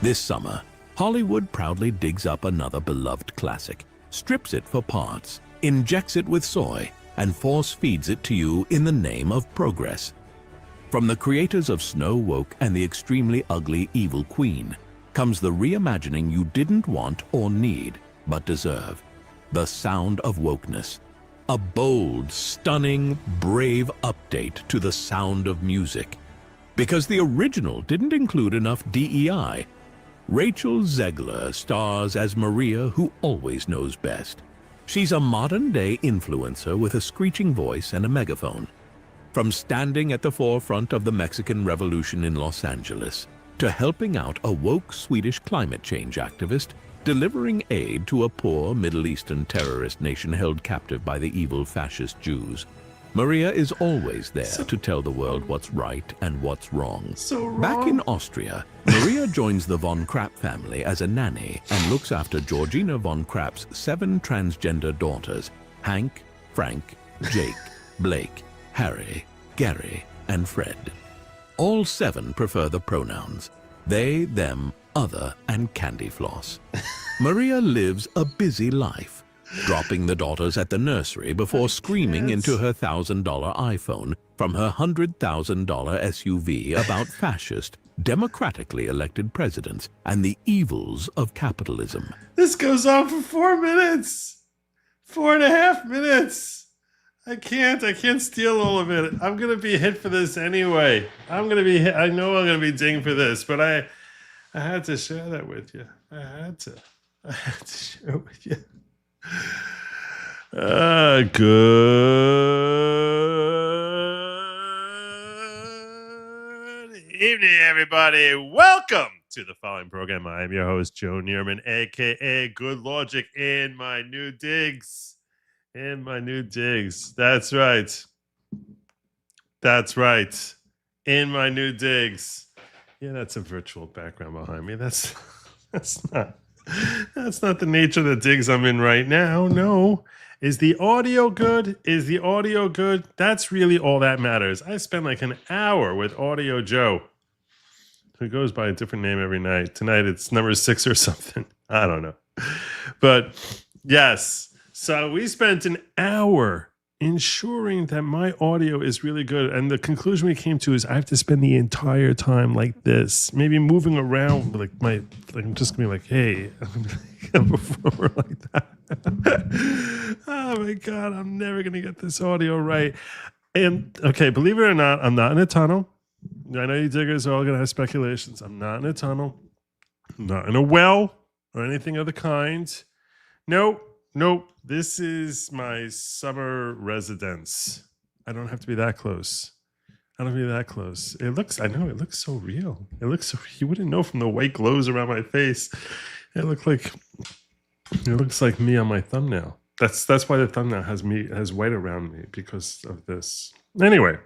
This summer, Hollywood proudly digs up another beloved classic, strips it for parts, injects it with soy, and force feeds it to you in the name of progress. From the creators of Snow Woke and the extremely ugly Evil Queen comes the reimagining you didn't want or need, but deserve. The Sound of Wokeness. A bold, stunning, brave update to the sound of music. Because the original didn't include enough DEI. Rachel Zegler stars as Maria, who always knows best. She's a modern-day influencer with a screeching voice and a megaphone. From standing at the forefront of the Mexican Revolution in Los Angeles, to helping out a woke Swedish climate change activist, delivering aid to a poor Middle Eastern terrorist nation held captive by the evil fascist Jews, Maria is always there to tell the world what's right and what's wrong. Back in Austria, Maria joins the von Krapp family as a nanny and looks after Georgina von Krapp's 7 transgender daughters, Hank, Frank, Jake, Blake, Harry, Gary, and Fred. All 7 prefer the pronouns they, them, other, and candy floss. Maria lives a busy life, dropping the daughters at the nursery before screaming into her $1,000 iPhone from her $100,000 SUV about fascist, democratically elected presidents and the evils of capitalism. This goes on for 4 minutes. 4.5 minutes. I can't steal all of it. I'm going to be hit for this anyway. I'm going to be hit. I know I'm going to be dinged for this, but I had to share that with you. I had to share it with you. Good evening, everybody. Welcome to the following program. I am your host, Joe Neerman, a.k.a. Good Lawgic, in my new digs. In my new digs. That's right. That's right. In my new digs. Yeah, that's a virtual background behind me. That's not the nature of the digs I'm in right now. No. Is the audio good? Is the audio good? That's really all that matters. I spent like an hour with Audio Joe, who goes by a different name every night. Tonight it's number 6 or something. I don't know. But yes. So we spent an hour ensuring that my audio is really good. And the conclusion we came to is I have to spend the entire time like this, maybe moving around I'm just gonna be like, hey, I'm gonna perform like that. Oh my God, I'm never gonna get this audio right. And okay, believe it or not, I'm not in a tunnel. I know you diggers are all gonna have speculations. I'm not in a tunnel. I'm not in a well or anything of the kind. Nope. This is my summer residence. I don't have to be that close. It looks so real. You wouldn't know from the white glows around my face. It looks like me on my thumbnail. That's why the thumbnail has white around me, because of this. Anyway,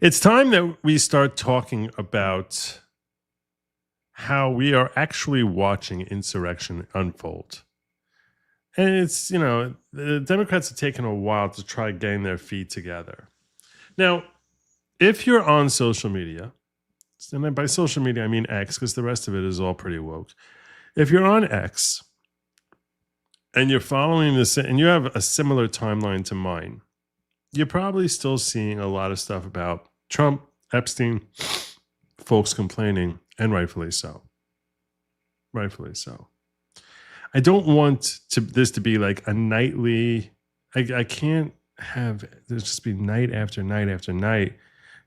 it's time that we start talking about how we are actually watching insurrection unfold. And it's, the Democrats have taken a while to try getting their feet together. Now, if you're on social media, and by social media I mean X, because the rest of it is all pretty woke. If you're on X and you're following this and you have a similar timeline to mine, you're probably still seeing a lot of stuff about Trump, Epstein, folks complaining, and rightfully so. I don't want this to be like a nightly. I can't have there's just be night after night after night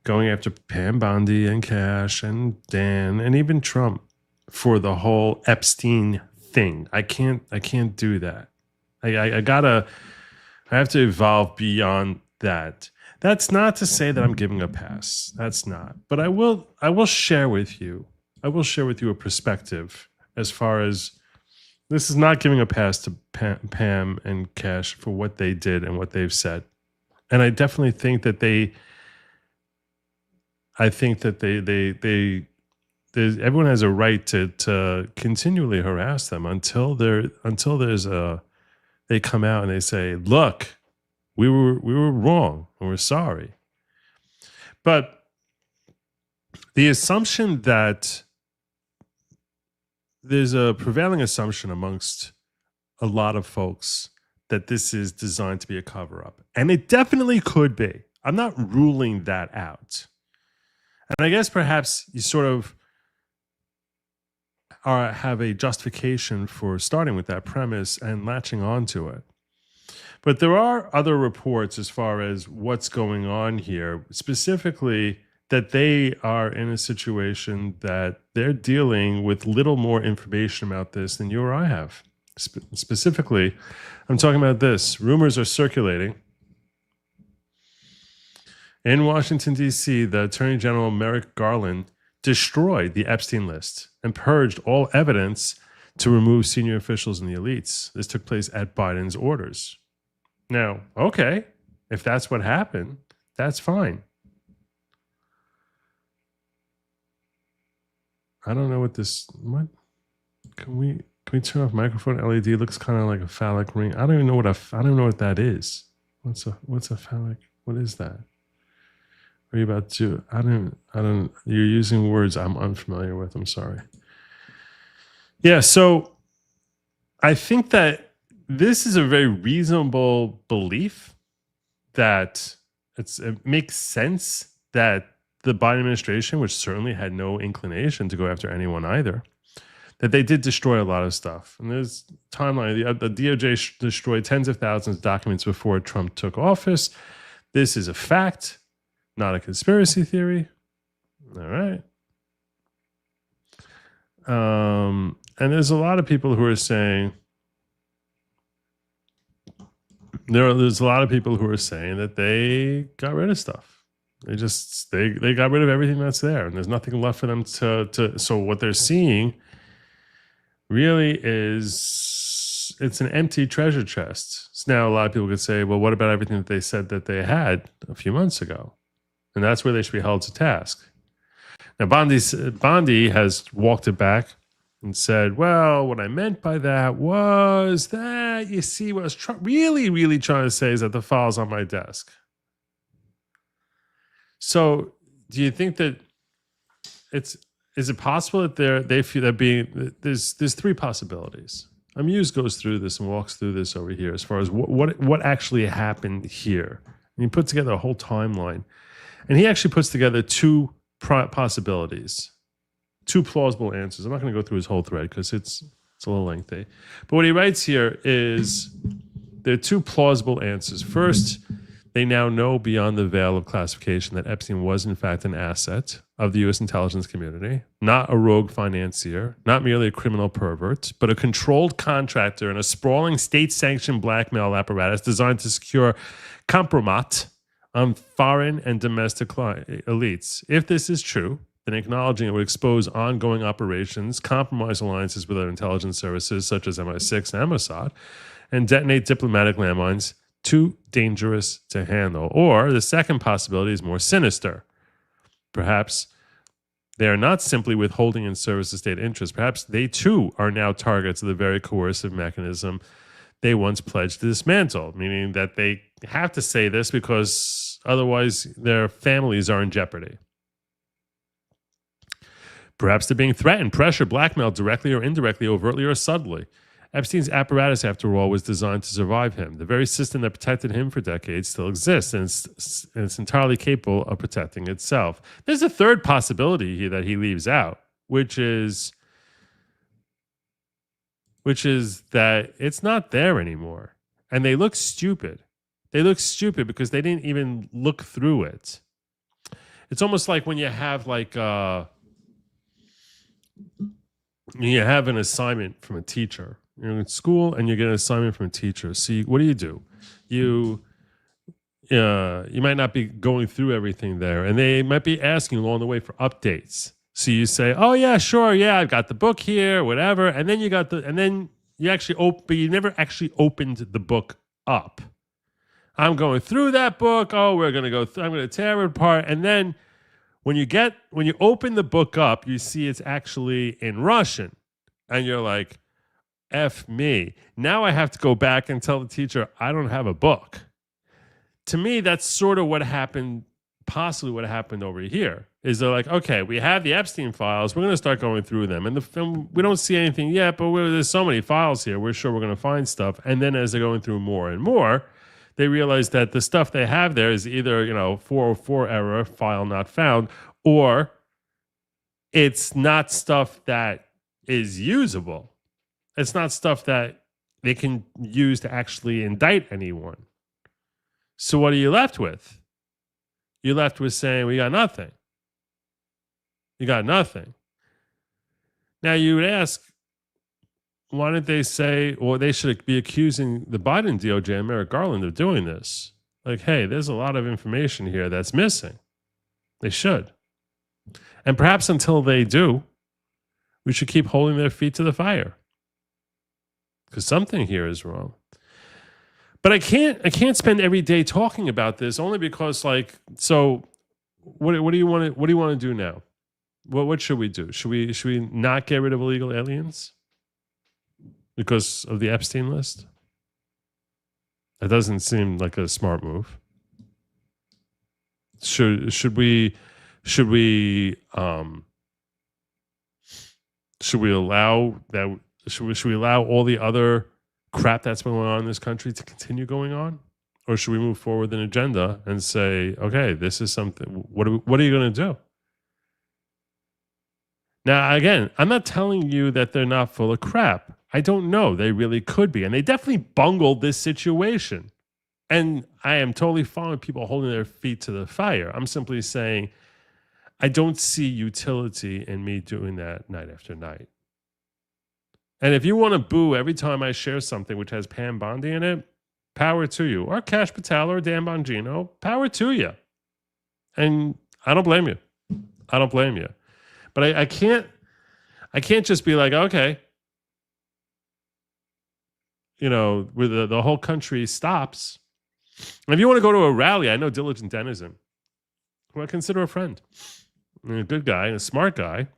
going after Pam Bondi and Cash and Dan and even Trump for the whole Epstein thing. I can't do that. I have to evolve beyond that. That's not to say that I'm giving a pass. That's not. But I will share with you. A perspective as far as this is not giving a pass to Pam and Cash for what they did and what they've said. And I definitely think that everyone has a right to continually harass them until they come out and they say, look, we were wrong and we're sorry. But the assumption that there's a prevailing assumption amongst a lot of folks that this is designed to be a cover-up. And it definitely could be. I'm not ruling that out. And I guess perhaps you sort of have a justification for starting with that premise and latching onto it. But there are other reports as far as what's going on here, specifically that they are in a situation that they're dealing with little more information about this than you or I have. Specifically, I'm talking about this. Rumors are circulating. In Washington, D.C., the Attorney General Merrick Garland destroyed the Epstein list and purged all evidence to remove senior officials and the elites. This took place at Biden's orders. Now, okay, if that's what happened, that's fine. I don't know what can we turn off microphone LED? It looks kind of like a phallic ring. I don't even know what that is. What's a phallic? What is that? Are you about to? I don't. You're using words I'm unfamiliar with. I'm sorry. Yeah. So I think that this is a very reasonable belief that it makes sense that the Biden administration, which certainly had no inclination to go after anyone either, that they did destroy a lot of stuff. And there's timeline. The DOJ destroyed tens of thousands of documents before Trump took office. This is a fact, not a conspiracy theory. All right. And there's a lot of people who are saying, there's a lot of people who are saying that they got rid of stuff. They got rid of everything that's there, and there's nothing left for them to. So what they're seeing really is it's an empty treasure chest. So now a lot of people could say, well, what about everything that they said that they had a few months ago? And that's where they should be held to task. Now, Bondi has walked it back and said, well, what I meant by that was that, you see, what I was really trying to say is that the file's on my desk. So do you think that is it possible that they feel that there's three possibilities. Amuse goes through this and walks through this over here as far as what actually happened here. And he put together a whole timeline. And he actually puts together two possibilities, two plausible answers. I'm not going to go through his whole thread because it's a little lengthy. But what he writes here is there are two plausible answers. First, they now know beyond the veil of classification that Epstein was in fact an asset of the U.S. intelligence community, not a rogue financier, not merely a criminal pervert, but a controlled contractor in a sprawling state-sanctioned blackmail apparatus designed to secure compromat on foreign and domestic elites. If this is true, then acknowledging it would expose ongoing operations, compromise alliances with other intelligence services such as MI6 and Mossad, and detonate diplomatic landmines too dangerous to handle. Or the second possibility is more sinister. Perhaps they are not simply withholding in service of state interest. Perhaps they too are now targets of the very coercive mechanism they once pledged to dismantle, meaning that they have to say this because otherwise their families are in jeopardy. Perhaps they're being threatened, pressured, blackmailed directly or indirectly, overtly or subtly. Epstein's apparatus, after all, was designed to survive him. The very system that protected him for decades still exists, and it's entirely capable of protecting itself. There's a third possibility here that he leaves out, which is that it's not there anymore. And they look stupid. They look stupid because they didn't even look through it. It's almost like when you have you have an assignment from a teacher. You're in school and you get an assignment from a teacher. See, what do? You might not be going through everything there, and they might be asking along the way for updates. So you say, "Oh yeah, sure, yeah, I've got the book here, whatever," and then you actually but you never actually opened the book up. I'm going through that book. Oh, we're gonna go. I'm gonna tear it apart, and then when you open the book up, you see it's actually in Russian, and you're like, F me. Now I have to go back and tell the teacher I don't have a book. To me, that's sort of what happened, possibly what happened over here. is they're like, okay, we have the Epstein files. We're going to start going through them. And the film, we don't see anything yet, but there's so many files here. We're sure we're going to find stuff. And then as they're going through more and more, they realize that the stuff they have there is either, 404 error, file not found, or it's not stuff that is usable. It's not stuff that they can use to actually indict anyone. So what are you left with? You're left with saying, we got nothing. You got nothing. Now you would ask, why didn't they say, or they should be accusing the Biden DOJ and Merrick Garland of doing this? Like, hey, there's a lot of information here that's missing. They should. And perhaps until they do, we should keep holding their feet to the fire. Because something here is wrong. But I can't spend every day talking about this only because, so what do you want to do now? What should we do? Should we not get rid of illegal aliens because of the Epstein list? That doesn't seem like a smart move. Should we allow that? Should we allow all the other crap that's been going on in this country to continue going on, or should we move forward with an agenda and say, okay, this is something? What are you going to do? Now, again, I'm not telling you that they're not full of crap. I don't know. They really could be. And they definitely bungled this situation. And I am totally fine with people holding their feet to the fire. I'm simply saying I don't see utility in me doing that night after night. And if you want to boo every time I share something which has Pam Bondi in it, power to you. Or Cash Patel or Dan Bongino, power to you. And I don't blame you. I don't blame you. But I can't just be like, okay, where the whole country stops. And if you want to go to a rally, I know Diligent Denizen, who I consider a friend, and a good guy and a smart guy,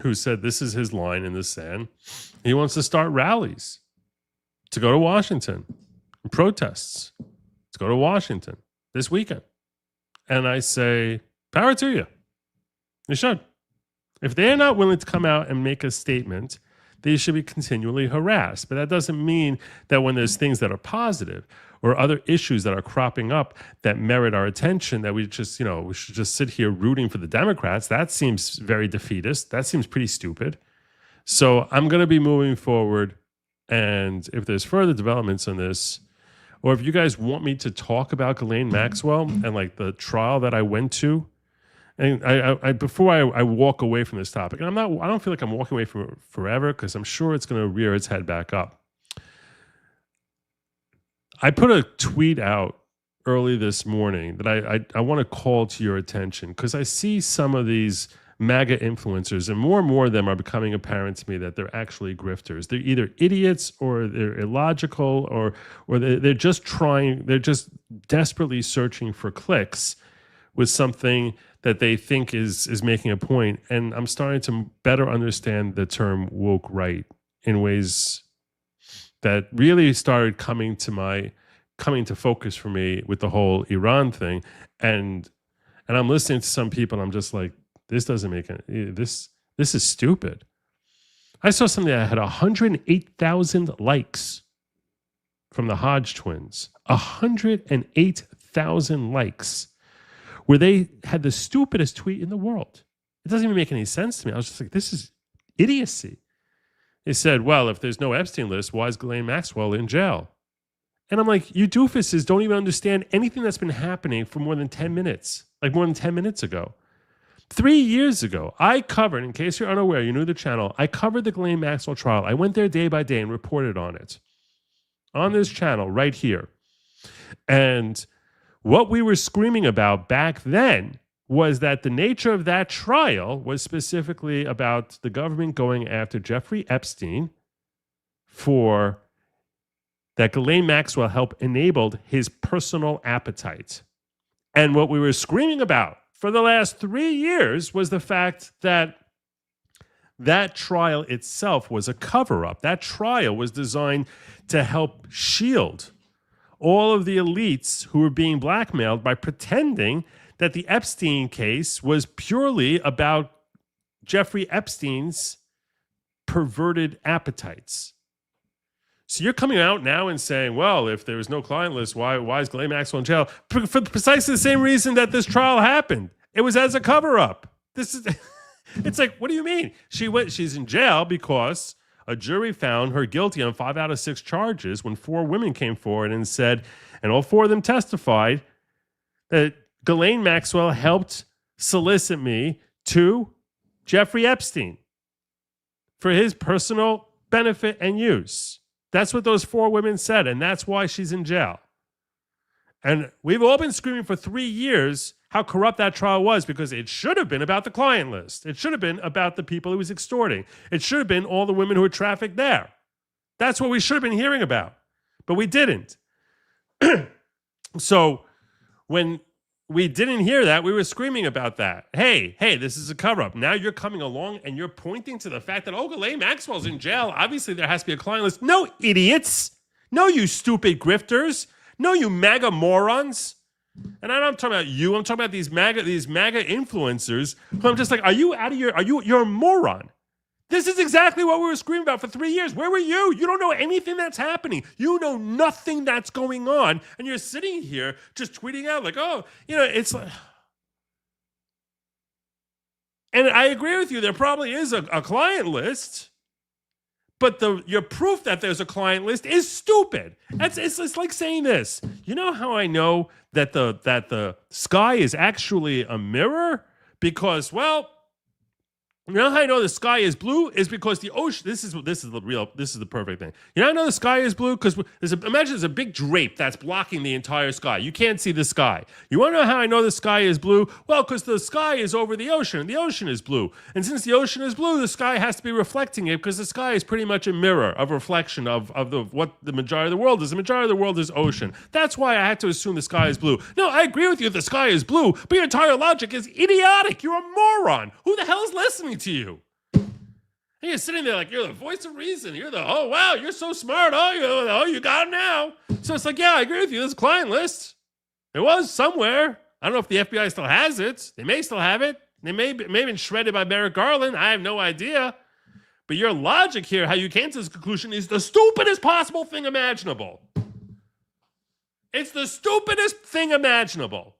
who said this is his line in the sand. He wants to start rallies to go to Washington, and protests to go to Washington this weekend. And I say, power to you. You should. If they're not willing to come out and make a statement, they should be continually harassed. But that doesn't mean that when there's things that are positive or other issues that are cropping up that merit our attention, that we just, we should just sit here rooting for the Democrats. That seems very defeatist. That seems pretty stupid. So I'm going to be moving forward. And if there's further developments on this, or if you guys want me to talk about Ghislaine Maxwell and the trial that I went to, and I before I walk away from this topic, and I don't feel like I'm walking away from it forever, because I'm sure it's going to rear its head back up. I put a tweet out early this morning that I want to call to your attention, because I see some of these MAGA influencers, and more of them are becoming apparent to me that they're actually grifters. They're either idiots or they're illogical, or they're just desperately searching for clicks with something that they think is making a point. And I'm starting to better understand the term woke right in ways that really started coming to focus for me with the whole Iran thing. And I'm listening to some people, and I'm just like, this doesn't make any, this is stupid. I saw something that had 108,000 likes from the Hodge twins. 108,000 likes, where they had the stupidest tweet in the world. It doesn't even make any sense to me. I was just like, this is idiocy. They said, well, if there's no Epstein list, why is Ghislaine Maxwell in jail? And I'm like, you doofuses don't even understand anything that's been happening for more than 10 minutes, more than 10 minutes ago. 3 years ago, I covered, in case you're unaware, you knew the channel, I covered the Ghislaine Maxwell trial. I went there day by day and reported on it on this channel right here. And what we were screaming about back then was that the nature of that trial was specifically about the government going after Jeffrey Epstein for that Ghislaine Maxwell helped enabled his personal appetite. And what we were screaming about for the last 3 years was the fact that that trial itself was a cover-up. That trial was designed to help shield all of the elites who were being blackmailed by pretending that the Epstein case was purely about Jeffrey Epstein's perverted appetites. So you're coming out now and saying, well, if there was no client list, why is Ghislaine Maxwell in jail? For precisely the same reason that this trial happened. It was as a cover-up. It's like, what do you mean? She's in jail because a jury found her guilty on 5 out of 6 charges when 4 women came forward and said, and all 4 of them testified, that Ghislaine Maxwell helped solicit me to Jeffrey Epstein for his personal benefit and use. That's what those 4 women said, and that's why she's in jail. And we've all been screaming for 3 years how corrupt that trial was, because it should have been about the client list. It should have been about the people he was extorting. It should have been all the women who were trafficked there. That's what we should have been hearing about, but we didn't. So when we didn't hear that, we were screaming about that. Hey, this is a cover-up. Now you're coming along and you're pointing to the fact that, Ghislaine Maxwell's in jail. Obviously, there has to be a client list. No, idiots. No, you stupid grifters. No, you MAGA morons. And I'm talking about you. I'm talking about these MAGA influencers who I'm just like, you're a moron. This is exactly what we were screaming about for 3 years. Where were you? You don't know anything that's happening. You know nothing that's going on. And you're sitting here just tweeting out like, it's like. And I agree with you. There probably is a client list. But your proof that there's a client list is stupid. It's like saying this. You know how I know that the sky is actually a mirror? Because, you know how I know the sky is blue is because the ocean. This is the perfect thing. You know how I know the sky is blue because imagine there's a big drape that's blocking the entire sky. You can't see the sky. You want to know how I know the sky is blue? Well, because the sky is over the ocean, and the ocean is blue. And since the ocean is blue, the sky has to be reflecting it because the sky is pretty much a mirror of reflection of what the majority of the world is. The majority of the world is ocean. That's why I had to assume the sky is blue. No, I agree with you. The sky is blue, but your entire logic is idiotic. You're a moron. Who the hell is listening to you? And you're sitting there like you're the voice of reason. You're you're so smart. You got it now. So it's like, yeah, I agree with you. There's a client list. It was somewhere. I don't know if the FBI still has it. They may still have it. They may have been shredded by Merrick Garland. I have no idea. But your logic here, how you came to this conclusion, is the stupidest possible thing imaginable. It's the stupidest thing imaginable.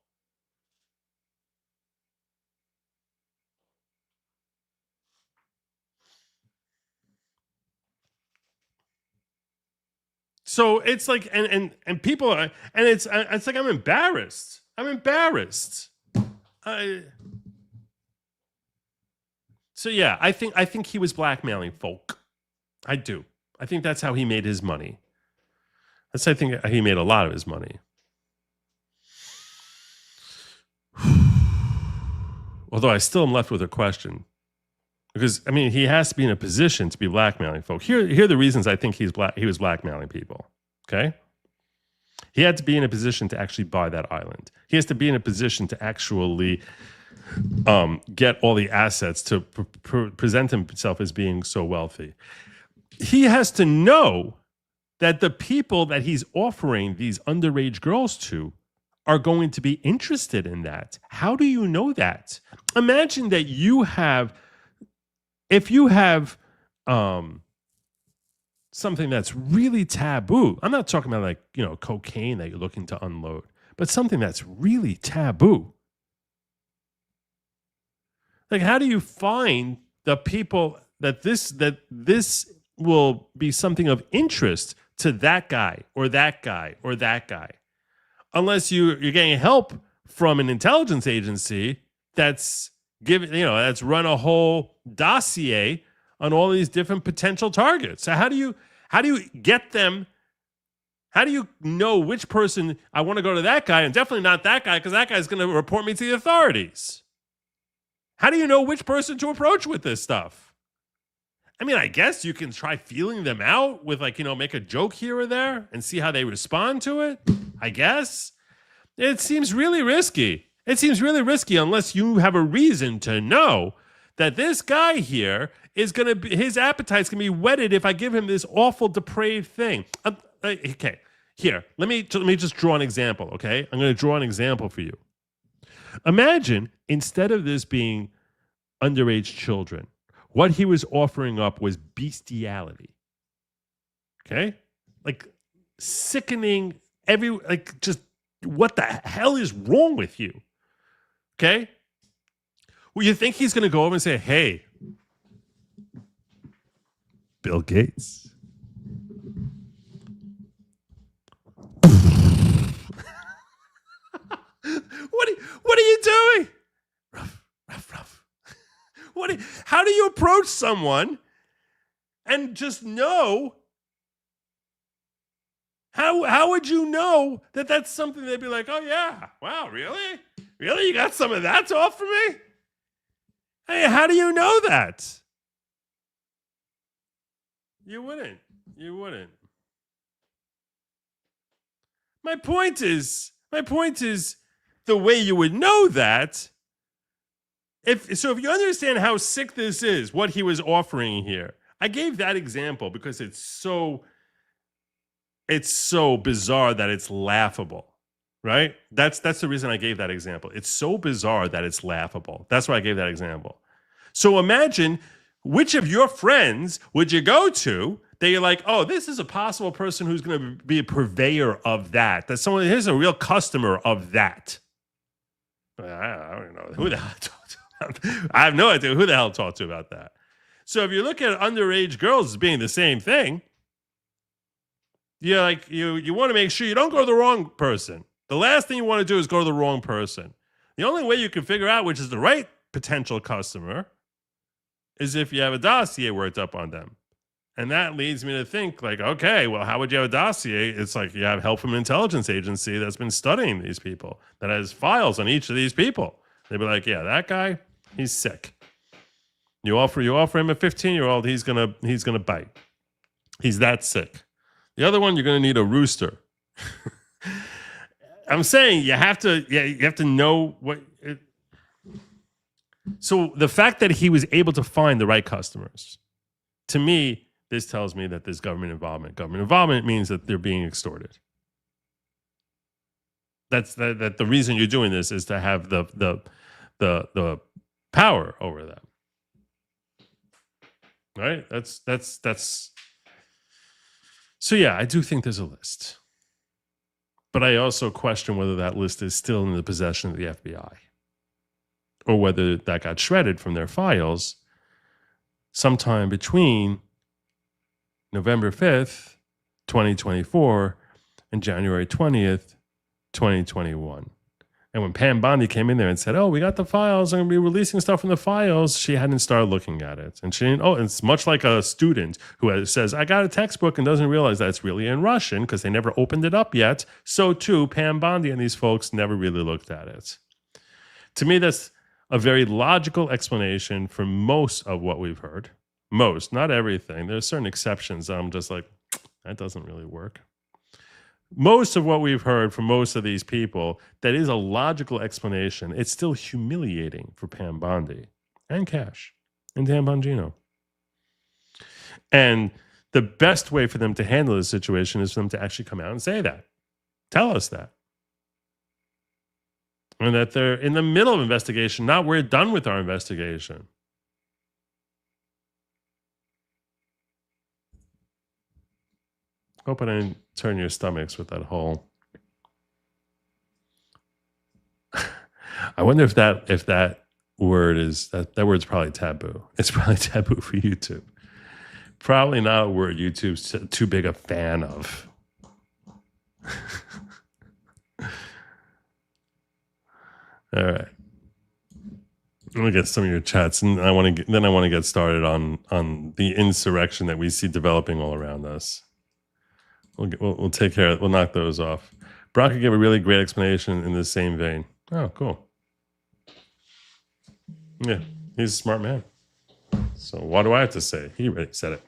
So it's like, and people are, and it's like I'm embarrassed. So yeah, I think he was blackmailing folk. I do. I think that's how he made his money. I think he made a lot of his money. Although I still am left with a question. Because, he has to be in a position to be blackmailing folk. Here are the reasons I think he was blackmailing people, okay? He had to be in a position to actually buy that island. He has to be in a position to actually get all the assets to present himself as being so wealthy. He has to know that the people that he's offering these underage girls to are going to be interested in that. How do you know that? Imagine that if you have something that's really taboo, I'm not talking about cocaine that you're looking to unload, but something that's really taboo. Like, how do you find the people that this will be something of interest to that guy or that guy or that guy? Unless you're getting help from an intelligence agency that's that's run a whole dossier on all these different potential targets. So how do you get them? How do you know which person I want to go to that guy and definitely not that guy because that guy's going to report me to the authorities? How do you know which person to approach with this stuff? I guess you can try feeling them out with make a joke here or there and see how they respond to it. I guess. It seems really risky. It seems really risky unless you have a reason to know that this guy here is going to be, his appetite's going to be whetted if I give him this awful depraved thing. Okay, here, let me just draw an example, okay? I'm going to draw an example for you. Imagine, instead of this being underage children, what he was offering up was bestiality. Okay? Like sickening, just what the hell is wrong with you? Okay? Well, you think he's going to go over and say, hey, Bill Gates. What are you doing? Rough. How do you approach someone and just know? How would you know that that's something they'd be like, oh yeah, wow, really? Really? You got some of that to offer me? Hey, how do you know that? You wouldn't. My point is the way you would know that. If you understand how sick this is, what he was offering here, I gave that example because it's so bizarre that it's laughable, right? That's the reason I gave that example. It's so bizarre that it's laughable. That's why I gave that example. So imagine, which of your friends would you go to that you're like, oh, this is a possible person who's going to be a purveyor of that. That's someone, here's a real customer of that. I don't know who the hell I talked to about. I have no idea who the hell talked to about that. So if you look at underage girls as being the same thing, you're like, you want to make sure you don't go to the wrong person. The last thing you want to do is go to the wrong person. The only way you can figure out which is the right potential customer is if you have a dossier worked up on them. And that leads me to think like, okay, well, how would you have a dossier? It's like you have help from an intelligence agency that's been studying these people, that has files on each of these people. They'd be like, yeah, that guy, he's sick. You offer him a 15-year-old, he's gonna bite. He's that sick. The other one, you're gonna need a rooster. I'm saying you have to know what. So the fact that he was able to find the right customers, to me, this tells me that there's government involvement. Government involvement means that they're being extorted. That's that the reason you're doing this is to have the power over them. Right? That's. So yeah, I do think there's a list, but I also question whether that list is still in the possession of the FBI, or whether that got shredded from their files sometime between November 5th, 2024 and January 20th, 2021. And when Pam Bondi came in there and said, oh, we got the files, I'm going to be releasing stuff from the files, she hadn't started looking at it. And she didn't, it's much like a student who says, I got a textbook and doesn't realize that it's really in Russian because they never opened it up yet. So too, Pam Bondi and these folks never really looked at it. To me, that's a very logical explanation for most of what we've heard. Most, not everything. There's certain exceptions. I'm just like, that doesn't really work. Most of what we've heard from most of these people, that is a logical explanation. It's still humiliating for Pam Bondi and Cash and Dan Bongino. And the best way for them to handle this situation is for them to actually come out and say that. Tell us that. And that they're in the middle of investigation, not we're done with our investigation. Hope I didn't turn your stomachs with that whole. I wonder if that word is that word's probably taboo. It's probably taboo for YouTube. Probably not a word YouTube's too big a fan of. All right. Let me get some of your chats, and I want to get started on the insurrection that we see developing all around us. We'll take care of it. We'll knock those off. Bronco gave a really great explanation in the same vein. Oh, cool. Yeah, he's a smart man. So what do I have to say? He already said it.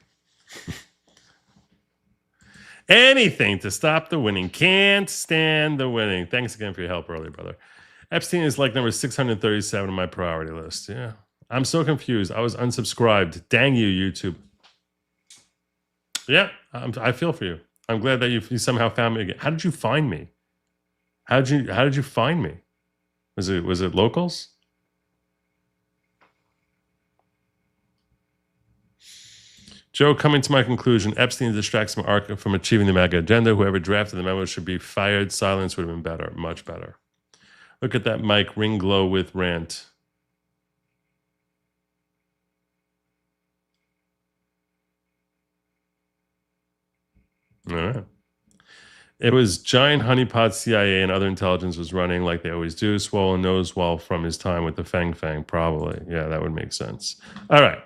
Anything to stop the winning. Can't stand the winning. Thanks again for your help earlier, brother. Epstein is like number 637 on my priority list. Yeah. I'm so confused. I was unsubscribed. Dang you, YouTube. Yeah, I feel for you. I'm glad that you somehow found me again. How did you find me? How did you find me? Was it locals? Joe, coming to my conclusion, Epstein distracts from achieving the MAGA agenda. Whoever drafted the memo should be fired. Silence would have been better, much better. Look at that Mike Ringlow with rant. All right. It was giant honeypot CIA and other intelligence was running like they always do. Swollen nose wall from his time with the Fang Fang, probably. Yeah, that would make sense. All right.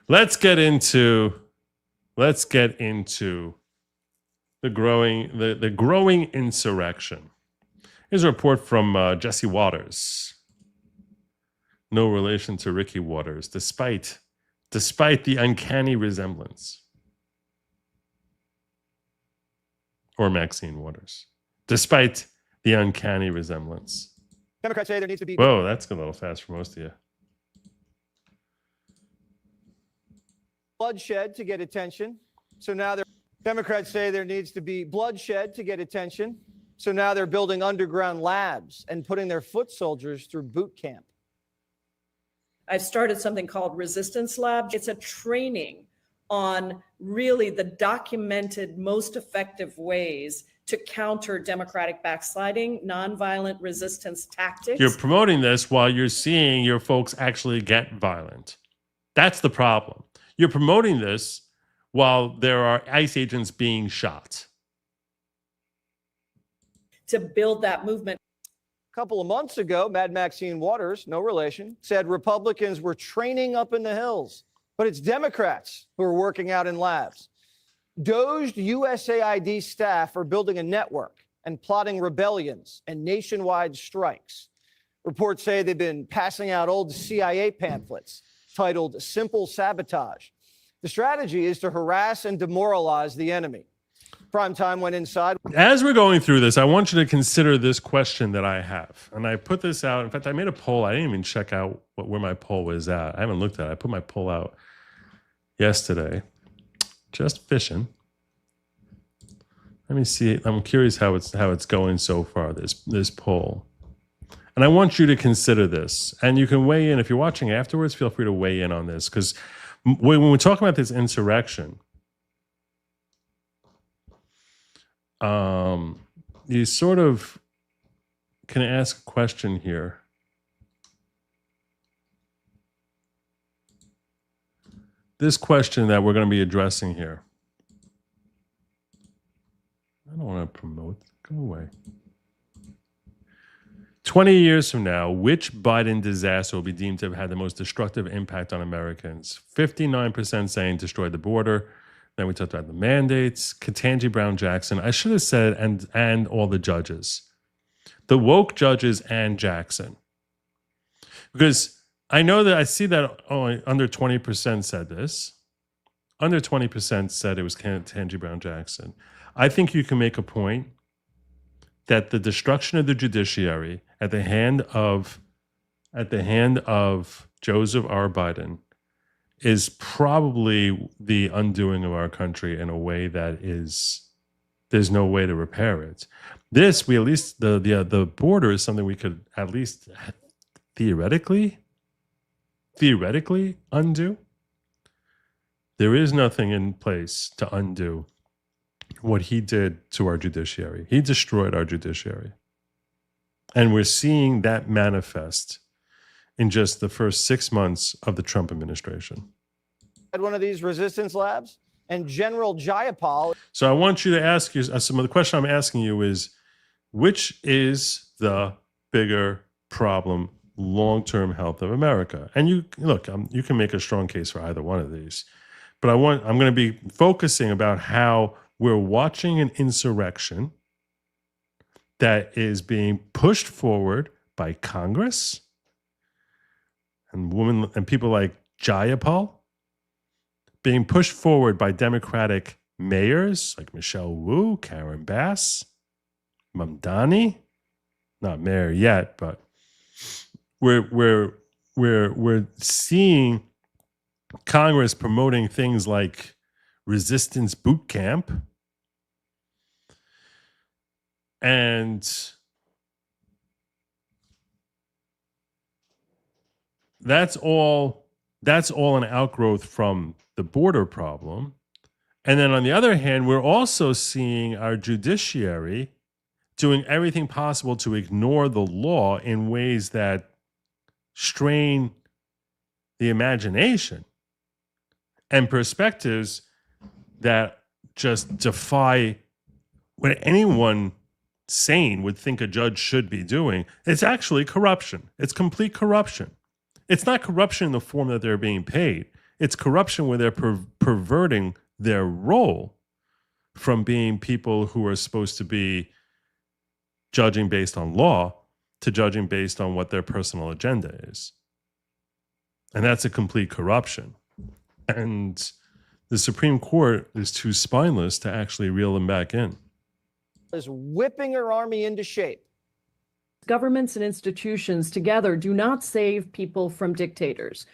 Let's get into the growing insurrection. Here's a report from Jesse Waters. No relation to Ricky Waters, despite the uncanny resemblance. Or Maxine Waters, despite the uncanny resemblance. Democrats say there needs to be... Whoa, that's a little fast for most of you. bloodshed to get attention. So now Democrats say there needs to be bloodshed to get attention. So now they're building underground labs and putting their foot soldiers through boot camp. I've started something called Resistance Lab. It's a training on really the documented most effective ways to counter democratic backsliding, nonviolent resistance tactics. You're promoting this while you're seeing your folks actually get violent. That's the problem. You're promoting this while there are ICE agents being shot. To build that movement. A couple of months ago, Mad Maxine Waters, no relation, said Republicans were training up in the hills. But it's Democrats who are working out in labs. Dozed USAID staff are building a network and plotting rebellions and nationwide strikes. Reports say they've been passing out old CIA pamphlets titled Simple Sabotage. The strategy is to harass and demoralize the enemy. Primetime went inside. As we're going through this, I want you to consider this question that I have. And I put this out. In fact, I made a poll. I didn't even check out where my poll was at. I haven't looked at it. I put my poll out yesterday. Just fishing. Let me see. I'm curious how it's going so far, this poll. And I want you to consider this. And you can weigh in. If you're watching afterwards, feel free to weigh in on this. Because when we're talking about this insurrection, you sort of can ask a question here. This question that we're going to be addressing here. I don't want to promote. Go away. 20 years from now, which Biden disaster will be deemed to have had the most destructive impact on Americans? 59% saying destroyed the border. Then we talked about the mandates, Ketanji Brown Jackson. I should have said, and all the judges. The woke judges and Jackson. Because I know that I see that under 20% said this. Under 20% said it was Ketanji Brown Jackson. I think you can make a point that the destruction of the judiciary at the hand of Joseph R. Biden is probably the undoing of our country in a way that there's no way to repair it. This, we at least, the border is something we could at least theoretically undo. There is nothing in place to undo what he did to our judiciary. He destroyed our judiciary. And we're seeing that manifest in just the first 6 months of the Trump administration. At one of these resistance labs, and General Jayapal. So I want you to ask you, some of the question I'm asking you is, which is the bigger problem, long-term health of America? And you look, you can make a strong case for either one of these, but I'm going to be focusing about how we're watching an insurrection that is being pushed forward by Congress and people like Jayapal, being pushed forward by Democratic mayors like Michelle Wu, Karen Bass, Mamdani, not mayor yet, but we're seeing Congress promoting things like resistance boot camp and that's all an outgrowth from the border problem. And then on the other hand, we're also seeing our judiciary doing everything possible to ignore the law in ways that strain the imagination and perspectives that just defy what anyone sane would think a judge should be doing. It's actually corruption. It's complete corruption. It's not corruption in the form that they're being paid. It's corruption where they're perverting their role from being people who are supposed to be judging based on law to judging based on what their personal agenda is. And that's a complete corruption. And the Supreme Court is too spineless to actually reel them back in. Is whipping her army into shape. Governments and institutions together do not save people from dictators.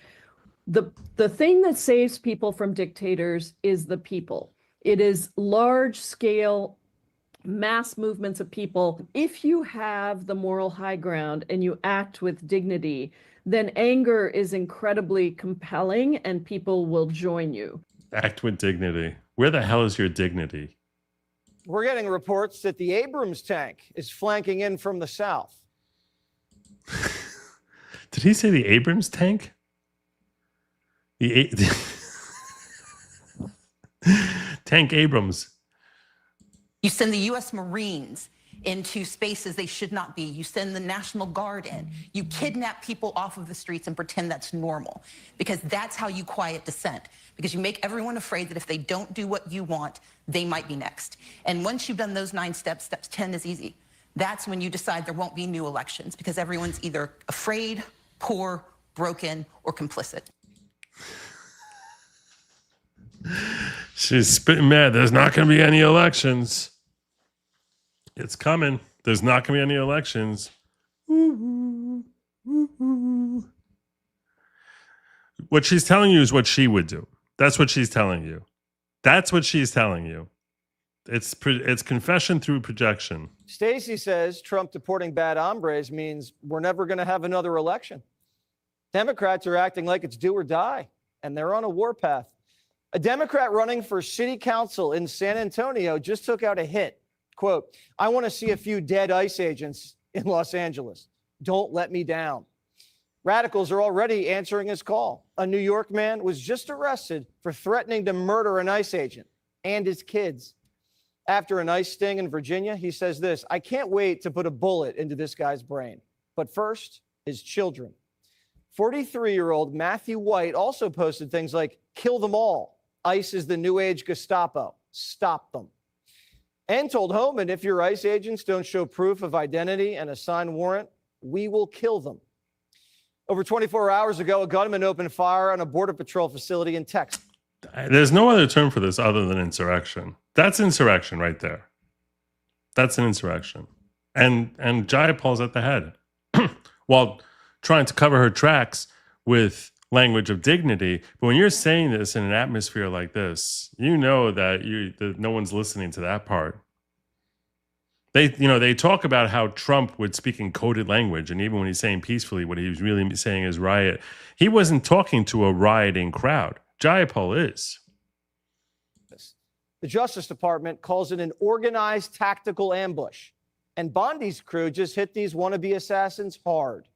The thing that saves people from dictators is the people. It is large scale mass movements of people. If you have the moral high ground and you act with dignity, then anger is incredibly compelling and people will join you. Act with dignity. Where the hell is your dignity? We're getting reports that the Abrams tank is flanking in from the south. Did he say the Abrams tank? Tank Abrams. You send the U.S. Marines into spaces they should not be. You send the National Guard in. You kidnap people off of the streets and pretend that's normal, because that's how you quiet dissent, because you make everyone afraid that if they don't do what you want, they might be next. And once you've done those 9 steps, step 10 is easy. That's when you decide there won't be new elections, because everyone's either afraid, poor, broken, or complicit. She's spitting mad. There's not going to be any elections. It's coming. There's not going to be any elections. What she's telling you is what she would do. That's what she's telling you. That's what she's telling you. It's confession through projection. Stacey says Trump deporting bad hombres means we're never going to have another election. Democrats are acting like it's do or die, and they're on a warpath. A Democrat running for city council in San Antonio just took out a hit. Quote, "I want to see a few dead ICE agents in Los Angeles. Don't let me down." Radicals are already answering his call. A New York man was just arrested for threatening to murder an ICE agent and his kids. After an ICE sting in Virginia, he says this: "I can't wait to put a bullet into this guy's brain. But first, his children." 43-year-old Matthew White also posted things like, "Kill them all. ICE is the new age Gestapo. Stop them." And told Homan, if your ICE agents don't show proof of identity and a signed warrant, we will kill them. Over 24 hours ago, a gunman opened fire on a Border Patrol facility in Texas. There's no other term for this other than insurrection. That's insurrection right there. That's an insurrection. And Jayapal's at the head. While trying to cover her tracks with language of dignity. But when you're saying this in an atmosphere like this, you know that no one's listening to that part. They talk about how Trump would speak in coded language, and even when he's saying peacefully, what he was really saying is riot. He wasn't talking to a rioting crowd. Jayapal is. The Justice Department calls it an organized tactical ambush. And Bondi's crew just hit these wannabe assassins hard.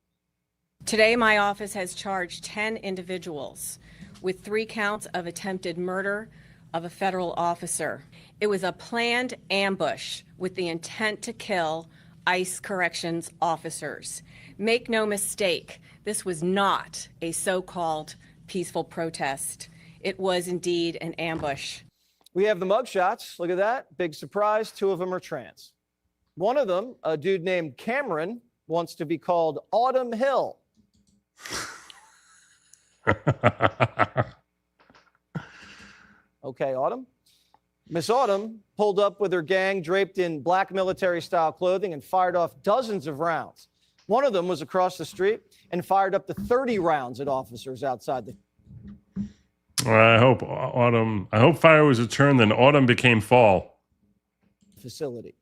Today, my office has charged 10 individuals with 3 counts of attempted murder of a federal officer. It was a planned ambush with the intent to kill ICE corrections officers. Make no mistake, this was not a so-called peaceful protest. It was indeed an ambush. We have the mugshots. Look at that. Big surprise. 2 of them are trans. One of them, a dude named Cameron, wants to be called Autumn Hill. Okay, Autumn. Miss Autumn pulled up with her gang draped in black military-style clothing and fired off dozens of rounds. One of them was across the street and fired up to 30 rounds at officers outside the... I hope fire was returned, then autumn became fall. Facility.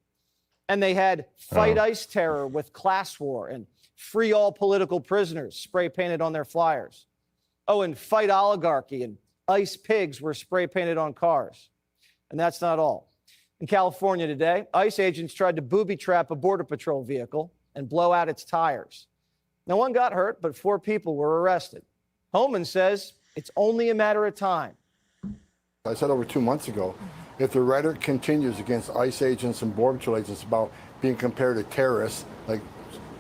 And they had fight ICE terror with class war and free all political prisoners spray painted on their flyers. Oh, and fight oligarchy and ICE pigs were spray painted on cars. And that's not all. In California today, ICE agents tried to booby trap a Border Patrol vehicle and blow out its tires. No one got hurt, but 4 people were arrested. Homan says it's only a matter of time. I said over 2 months ago, if the rhetoric continues against ICE agents and Border Patrol agents about being compared to terrorists, like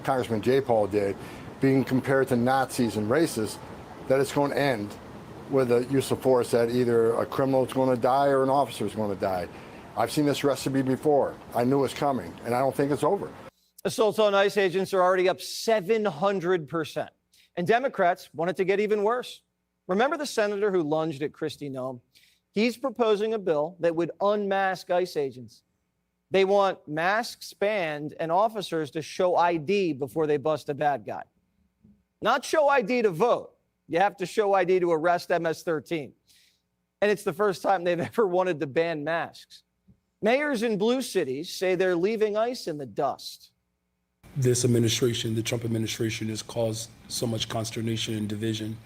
Congressman J. Paul did, being compared to Nazis and racists, that it's going to end with the use of force, that either a criminal is going to die or an officer is going to die. I've seen this recipe before. I knew it was coming, and I don't think it's over. Assaults on ICE agents are already up 700%. And Democrats want it to get even worse. Remember the senator who lunged at Kristi Noem? He's proposing a bill that would unmask ICE agents. They want masks banned and officers to show ID before they bust a bad guy. Not show ID to vote. You have to show ID to arrest MS-13. And it's the first time they've ever wanted to ban masks. Mayors in blue cities say they're leaving ICE in the dust. This administration, the Trump administration, has caused so much consternation and division.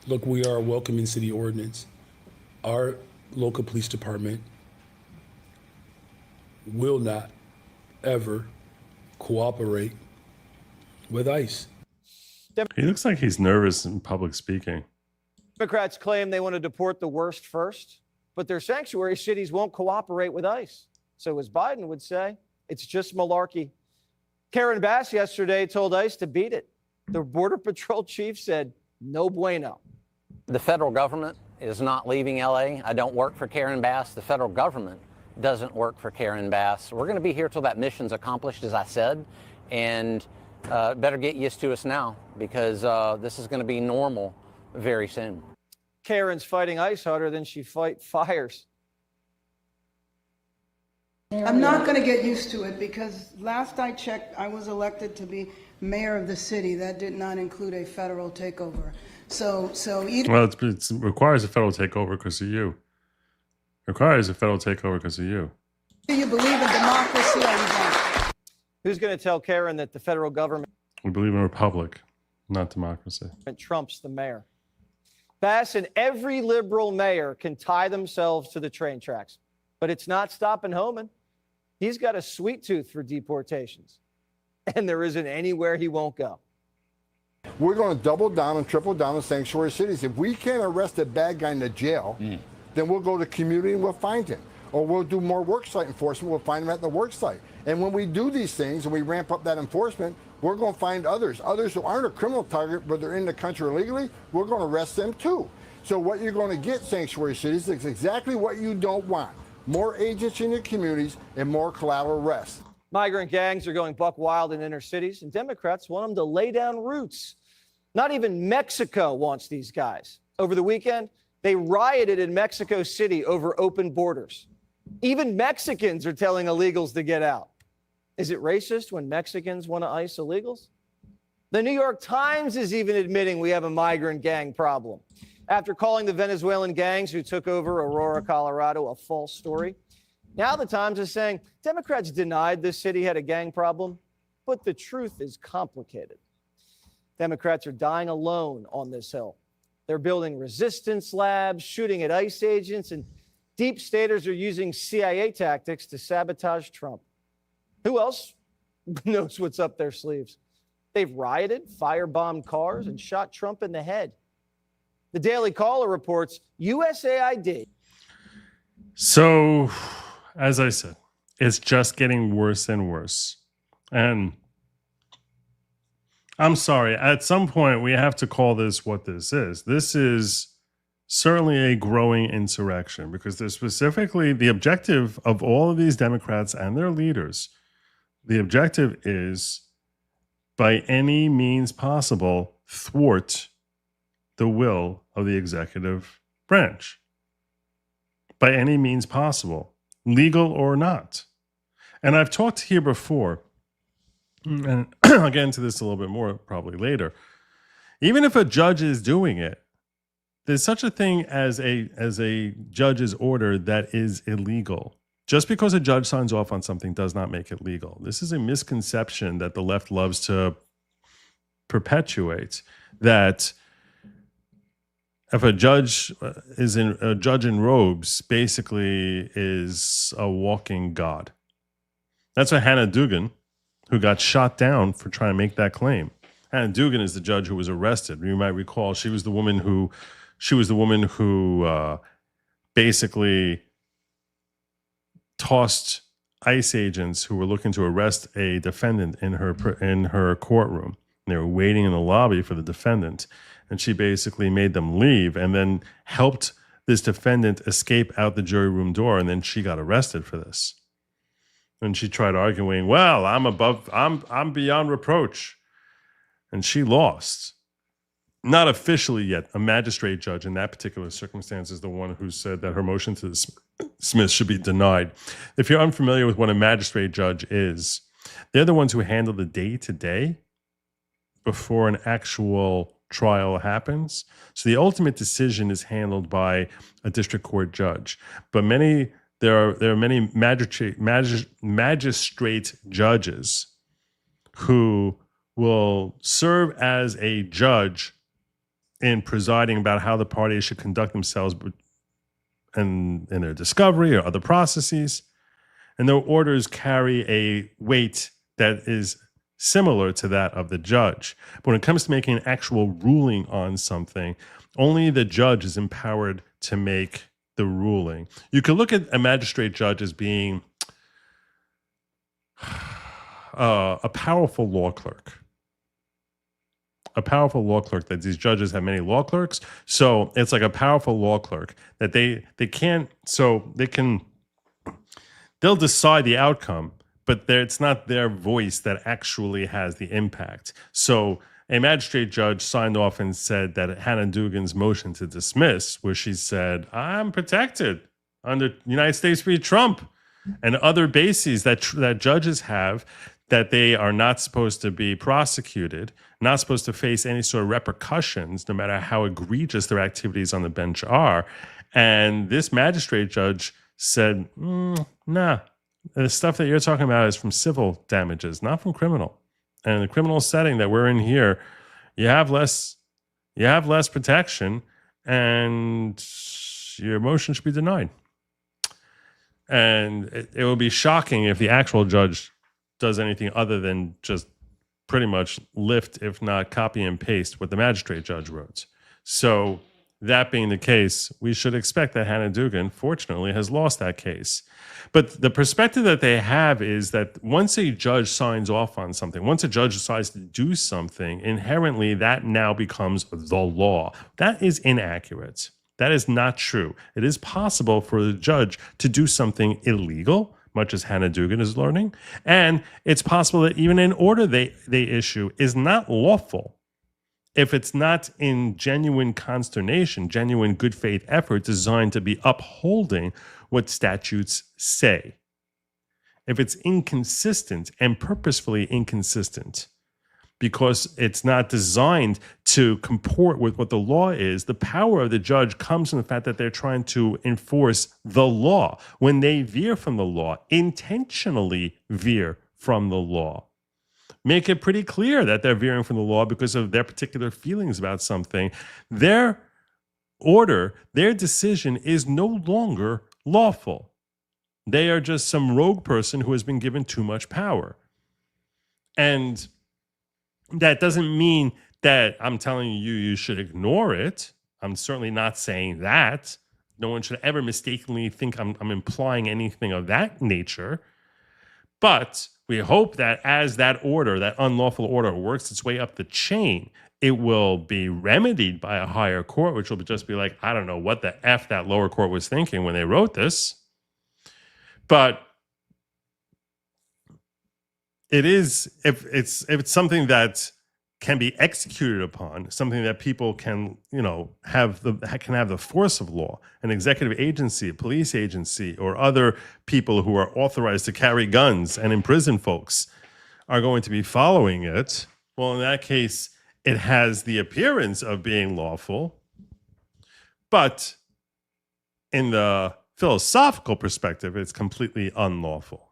Look, we are a welcoming city ordinance. Our local police department will not ever cooperate with ICE. He looks like he's nervous in public speaking. Democrats claim they want to deport the worst first, but their sanctuary cities won't cooperate with ICE. So as Biden would say, it's just malarkey. Karen Bass yesterday told ICE to beat it. The Border Patrol chief said, no bueno. The federal government is not leaving LA. I don't work for Karen Bass. The federal government doesn't work for Karen Bass. We're going to be here till that mission's accomplished, as I said, and better get used to us now, because this is going to be normal very soon. Karen's fighting ICE harder than she fight fires. I'm not going to get used to it, because last I checked, I was elected to be mayor of the city. That did not include a federal takeover. So either. Well, it requires a federal takeover because of you. It requires a federal takeover because of you. Do you believe in democracy or you don't? Who's going to tell Karen that the federal government We believe in a republic, not democracy. trumps the mayor? Bass and every liberal mayor can tie themselves to the train tracks, but it's not stopping Homan. He's got a sweet tooth for deportations, and there isn't anywhere he won't go. We're going to double down and triple down on sanctuary cities. If we can't arrest a bad guy in the jail, then we'll go to the community and we'll find him. Or we'll do more worksite enforcement. We'll find him at the worksite. And when we do these things and we ramp up that enforcement, we're going to find others who aren't a criminal target, but they're in the country illegally. We're going to arrest them too. So what you're going to get, sanctuary cities, is exactly what you don't want. More agents in your communities and more collateral arrests. Migrant gangs are going buck wild in inner cities, and Democrats want them to lay down roots. Not even Mexico wants these guys. Over the weekend, they rioted in Mexico City over open borders. Even Mexicans are telling illegals to get out. Is it racist when Mexicans want to ICE illegals? The New York Times is even admitting we have a migrant gang problem. After calling the Venezuelan gangs who took over Aurora, Colorado, a false story, now the Times is saying Democrats denied this city had a gang problem, but the truth is complicated. Democrats are dying alone on this hill. They're building resistance labs, shooting at ICE agents, and deep staters are using CIA tactics to sabotage Trump. Who else knows what's up their sleeves? They've rioted, firebombed cars, and shot Trump in the head. The Daily Caller reports USAID. So, as I said, it's just getting worse and worse. And I'm sorry, at some point we have to call this what this is. This is certainly a growing insurrection, because there's specifically the objective of all of these Democrats and their leaders. The objective is, by any means possible, thwart the will of the executive branch. By any means possible, legal or not. And I've talked here before, and I'll get into this a little bit more probably later. Even if a judge is doing it, there's such a thing as a judge's order that is illegal. Just because a judge signs off on something does not make it legal. This is a misconception that the left loves to perpetuate that if a judge a judge in robes basically is a walking god. That's what Hannah Dugan, who got shot down for trying to make that claim. Hannah Dugan is the judge who was arrested. You might recall she was the woman who basically tossed ICE agents who were looking to arrest a defendant in her courtroom. And they were waiting in the lobby for the defendant, and she basically made them leave and then helped this defendant escape out the jury room door, and then she got arrested for this. And she tried arguing, well, I'm beyond reproach. And she lost. Not officially yet. A magistrate judge in that particular circumstance is the one who said that her motion to dismiss should be denied. If you're unfamiliar with what a magistrate judge is, they're the ones who handle the day-to-day before an actual trial happens. So the ultimate decision is handled by a district court judge. But there are many magistrate judges who will serve as a judge in presiding about how the parties should conduct themselves in their discovery or other processes. And their orders carry a weight that is similar to that of the judge. But when it comes to making an actual ruling on something, only the judge is empowered to make the ruling. You could look at a magistrate judge as being a powerful law clerk. A powerful law clerk, that these judges have many law clerks. So it's like a powerful law clerk that they'll decide the outcome, but it's not their voice that actually has the impact. So a magistrate judge signed off and said that Hannah Dugan's motion to dismiss, where she said, I'm protected under United States v. Trump and other bases that judges have, that they are not supposed to be prosecuted, not supposed to face any sort of repercussions, no matter how egregious their activities on the bench are. And this magistrate judge said, nah, the stuff that you're talking about is from civil damages, not from criminal. And in the criminal setting that we're in here, you have less protection, and your motion should be denied. And it would be shocking if the actual judge does anything other than just pretty much lift, if not copy and paste, what the magistrate judge wrote. So that being the case, we should expect that Hannah Dugan, fortunately, has lost that case. But the perspective that they have is that once a judge signs off on something, once a judge decides to do something, inherently that now becomes the law. That is inaccurate. That is not true. It is possible for the judge to do something illegal, much as Hannah Dugan is learning. And it's possible that even an order they issue is not lawful if it's not in genuine consternation, genuine good faith effort designed to be upholding what statutes say. If it's inconsistent and purposefully inconsistent, because it's not designed to comport with what the law is, the power of the judge comes from the fact that they're trying to enforce the law. When they veer from the law, intentionally veer from the law, make it pretty clear that they're veering from the law because of their particular feelings about something, their order, their decision is no longer lawful. They are just some rogue person who has been given too much power. And that doesn't mean that I'm telling you should ignore it. I'm certainly not saying that. No one should ever mistakenly think I'm implying anything of that nature. But we hope that as that order, that unlawful order, works its way up the chain, it will be remedied by a higher court, which will just be like, I don't know what the F that lower court was thinking when they wrote this. But it is, if it's something that can be executed upon, something that people can, have the force of law, an executive agency, a police agency, or other people who are authorized to carry guns and imprison folks are going to be following it. Well, in that case, it has the appearance of being lawful, but in the philosophical perspective, it's completely unlawful.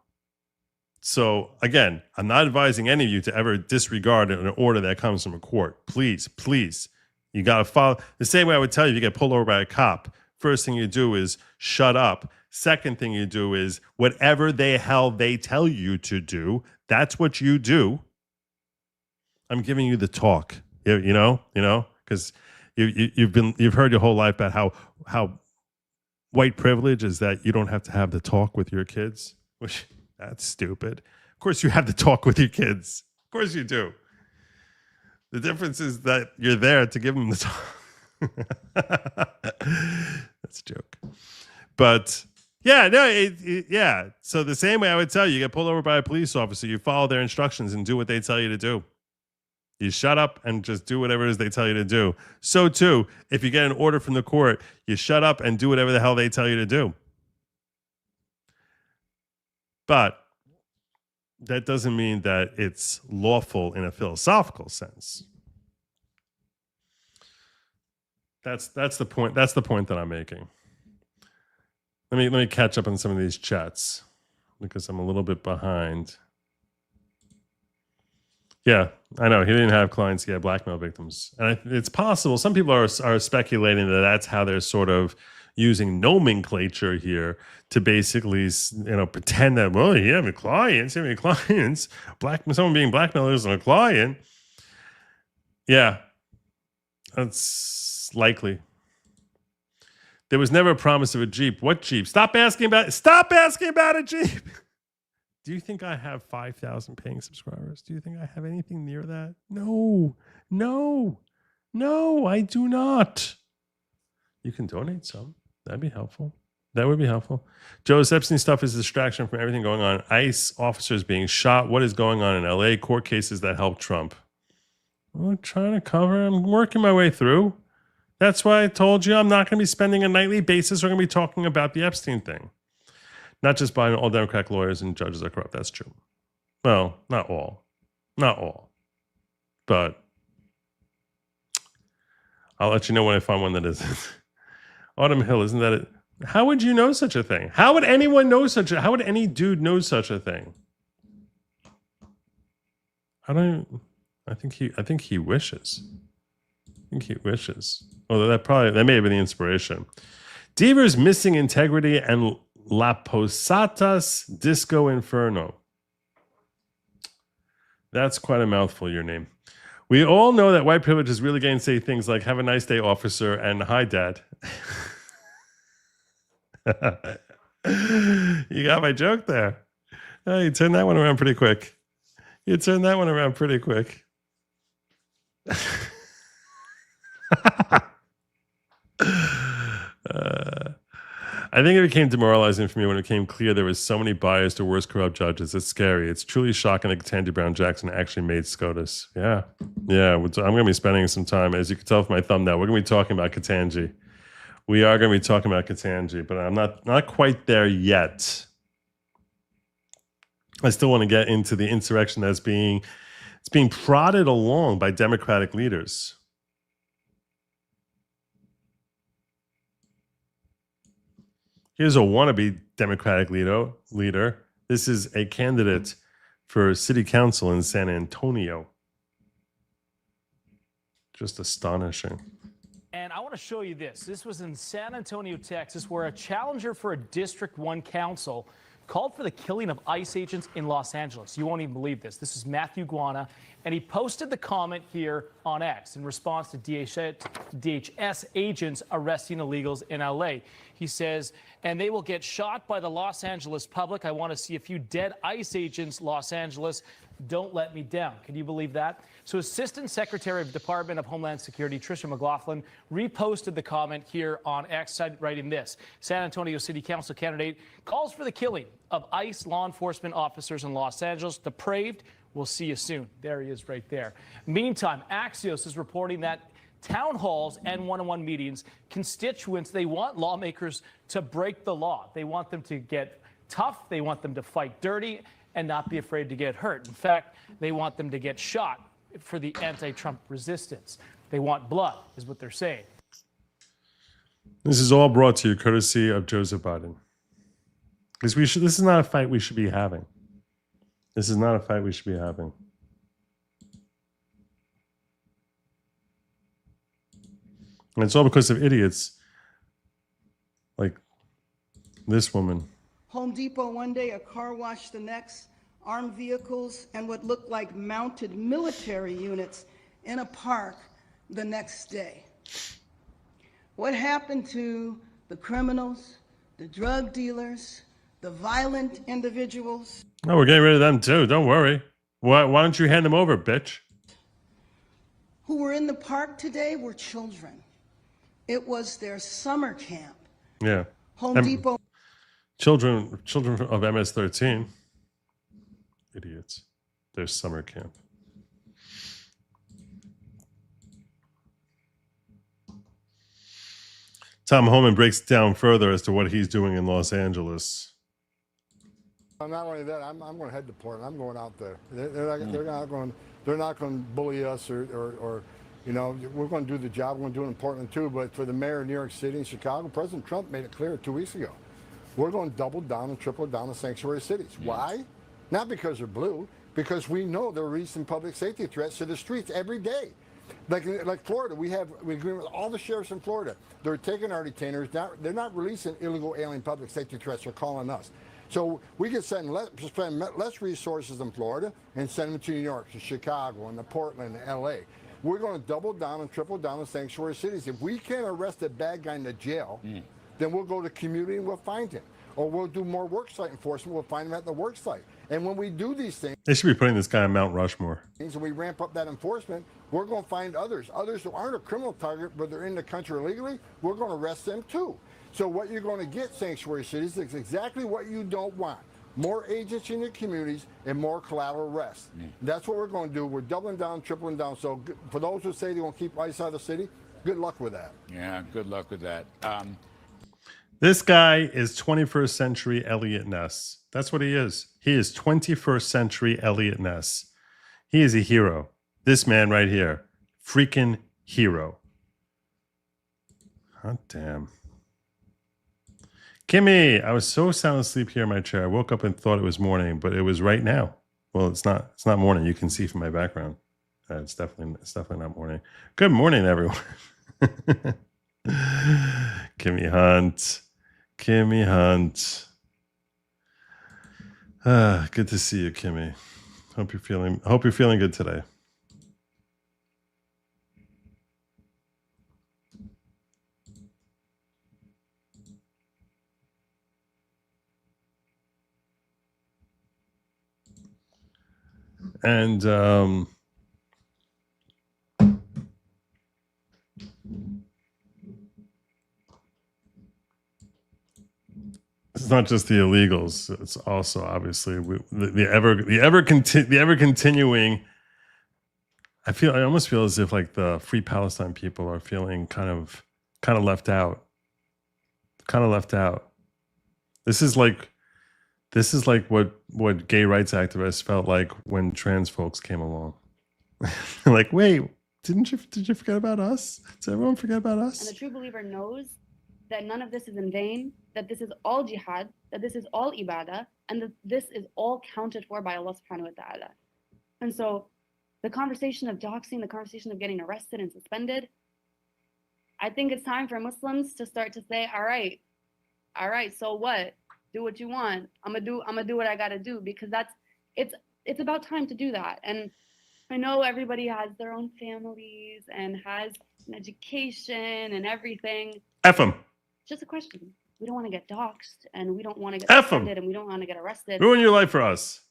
So again, I'm not advising any of you to ever disregard an order that comes from a court. Please, please, you got to follow the same way I would tell you if you get pulled over by a cop. First thing you do is shut up. Second thing you do is whatever the hell they tell you to do, that's what you do. I'm giving you the talk, you know, because you've heard your whole life about how white privilege is that you don't have to have the talk with your kids, which that's stupid. Of course you have to talk with your kids. Of course you do. The difference is that you're there to give them the talk. That's a joke. But yeah, no, yeah. So the same way I would tell you, you get pulled over by a police officer, you follow their instructions and do what they tell you to do. You shut up and just do whatever it is they tell you to do. So too, if you get an order from the court, you shut up and do whatever the hell they tell you to do. But that doesn't mean that it's lawful in a philosophical sense. That's the point. That's the point that I'm making. Let me catch up on some of these chats because I'm a little bit behind. Yeah, I know he didn't have clients. He had blackmail victims, and it's possible. Some people are speculating that that's how they're sort of using nomenclature here to basically, pretend that, well, you have clients. Someone being blackmailed isn't a client. Yeah, that's likely. There was never a promise of a Jeep. What Jeep? Stop asking about a Jeep. Do you think I have 5,000 paying subscribers? Do you think I have anything near that? No, I do not. You can donate some. That'd be helpful. That would be helpful. Joe's Epstein stuff is a distraction from everything going on. ICE officers being shot. What is going on in LA? Court cases that help Trump. I'm trying to cover. I'm working my way through. That's why I told you I'm not going to be spending a nightly basis. We're going to be talking about the Epstein thing. Not just by all Democratic lawyers and judges are corrupt. That's true. Well, not all. But I'll let you know when I find one that isn't. Autumn Hill, isn't that it? How would you know such a thing? How would anyone know how would any dude know such a thing? I think he wishes. Although that may have been the inspiration. Deaver's Missing Integrity and La Posatas Disco Inferno. That's quite a mouthful, your name. We all know that white privilege is really going to say things like, have a nice day, officer, and hi, dad. You got my joke there. Oh, you turned that one around pretty quick. I think it became demoralizing for me when it became clear there was so many biased or worse corrupt judges. It's scary. It's truly shocking that Ketanji Brown Jackson actually made SCOTUS. Yeah. I'm going to be spending some time, as you can tell from my thumbnail, we're going to be talking about Ketanji. We are going to be talking about Ketanji, but I'm not quite there yet. I still want to get into the insurrection that's being prodded along by Democratic leaders. Here's a wannabe Democratic leader. This is a candidate for city council in San Antonio. Just astonishing. And I want to show you this. This was in San Antonio, Texas, where a challenger for a District 1 council called for the killing of ICE agents in Los Angeles. You won't even believe this. This is Matthew Guana, and he posted the comment here on X in response to DHS agents arresting illegals in LA. He says, and they will get shot by the Los Angeles public. I want to see a few dead ICE agents, Los Angeles. Don't let me down. Can you believe that? So Assistant Secretary of Department of Homeland Security, Tricia McLaughlin, reposted the comment here on X, writing this. San Antonio City Council candidate calls for the killing of ICE law enforcement officers in Los Angeles. Depraved. We'll see you soon. There he is right there. Meantime, Axios is reporting that town halls and one-on-one meetings, constituents, they want lawmakers to break the law. They want them to get tough. They want them to fight dirty and not be afraid to get hurt. In fact, they want them to get shot for the anti-Trump resistance. They want blood, is what they're saying. This is all brought to you courtesy of Joseph Biden. Because this is not a fight we should be having. This is not a fight we should be having. And it's all because of idiots like this woman. Home Depot one day, a car wash the next, armed vehicles and what looked like mounted military units in a park the next day. What happened to the criminals, the drug dealers, the violent individuals? Oh, we're getting rid of them too. Don't worry. Why don't you hand them over, bitch? Who were in the park today were children. It was their summer camp. Yeah. Home Depot. Children of MS-13. Idiots. Their summer camp. Tom Homan breaks down further as to what he's doing in Los Angeles. Not only that, I'm going to head to Portland. I'm going out there. They're not going to bully us or you know, we're going to do the job. We're going to do it in Portland too. But for the mayor of New York City and Chicago, President Trump made it clear 2 weeks ago. We're going to double down and triple down on sanctuary cities. Why? Not because they're blue, because we know they're releasing public safety threats to the streets every day. Like Florida, we agree with all the sheriffs in Florida. They're taking our detainers. They're not releasing illegal alien public safety threats. They're calling us. So we could spend less resources in Florida and send them to New York, to Chicago, and to Portland, and L.A. We're going to double down and triple down on sanctuary cities. If we can't arrest a bad guy in the jail, then we'll go to community and we'll find him. Or we'll do more worksite enforcement. We'll find him at the worksite. And when we do these things, they should be putting this guy on Mount Rushmore. And we ramp up that enforcement, we're going to find others who aren't a criminal target, but they're in the country illegally. We're going to arrest them too. So what you're going to get, sanctuary cities, is exactly what you don't want. More agents in your communities and more collateral arrests. That's what we're going to do. We're doubling down, tripling down. So for those who say they want to keep ICE out of the city, good luck with that. Yeah, good luck with that. This guy is 21st century Elliot Ness. That's what he is. He is 21st century Elliot Ness. He is a hero. This man right here. Freaking hero. Oh, damn. Kimmy, I was so sound asleep here in my chair. I woke up and thought it was morning, but it was right now. Well, it's not morning. You can see from my background. It's definitely not morning. Good morning, everyone. Kimmy Hunt. Kimmy Hunt. Good to see you, Kimmy. Hope you're feeling good today. And it's not just the illegals; it's also obviously the ever continuing. I almost feel as if like the Free Palestine people are feeling kind of left out. This is like what gay rights activists felt like when trans folks came along. Like, wait, did you forget about us? Did everyone forget about us? And the true believer knows that none of this is in vain, that this is all jihad, that this is all ibadah, and that this is all counted for by Allah subhanahu wa ta'ala. And so the conversation of doxing, the conversation of getting arrested and suspended, I think it's time for Muslims to start to say, all right, so what? Do what you want. I'm gonna do what I gotta do, because it's about time to do that. And I know everybody has their own families and has an education and everything. F them. Just a question. We don't want to get doxxed, and we don't want to get F 'em. suspended, and we don't want to get arrested. Ruin your life for us.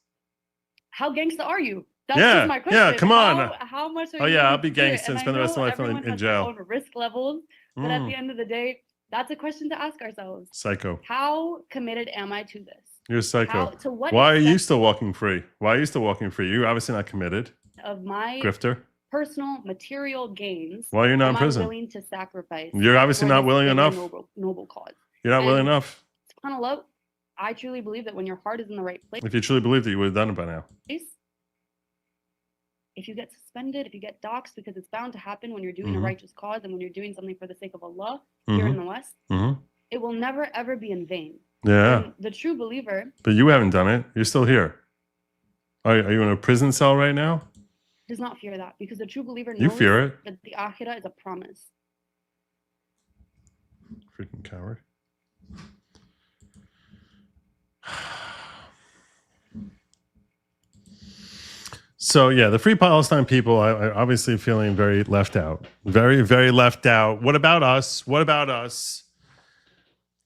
How gangsta are you? That's Yeah, just my question. yeah, come on. How much are Oh you yeah, willing I'll be to do it? gangster and I spend the rest of know my life everyone in has their jail. own risk levels, but at the end of the day, that's a question to ask ourselves. Psycho. How committed am I to this? You're a psycho. To what Why are you extent still walking free? Why are you still walking free? You're obviously not committed. of my Grifter. personal material gains Why are you not in am I prison? willing to sacrifice? You're obviously for not this willing bigger enough. Noble cause. You're not willing And enough. SubhanAllah, I truly believe that when your heart is in the right place, If you truly believed it, you would have done it by now. if you get suspended, if you get doxxed, because it's bound to happen when you're doing a Mhm. righteous cause and when you're doing something for the sake of Allah here in Mhm. the West, Mm-hmm. it will never ever be in vain. Yeah. And the true believer, But you haven't done it. You're still here. Are you in a prison cell right now? Does not fear that, because the true believer knows You fear it. that the akhirah is a promise. Freaking coward. So yeah, the Free Palestine people are obviously feeling very left out. Very, very left out. What about us? What about us?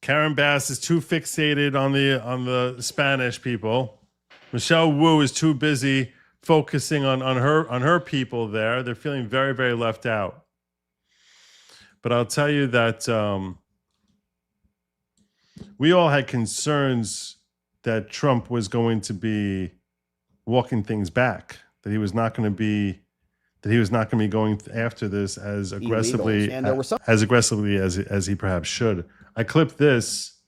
Karen Bass is too fixated on the Spanish people. Michelle Wu is too busy focusing on her people there. They're feeling very, very left out. But I'll tell you that we all had concerns that Trump was going to be walking things back, that he was not going to be going after this as aggressively as he perhaps should. I clipped this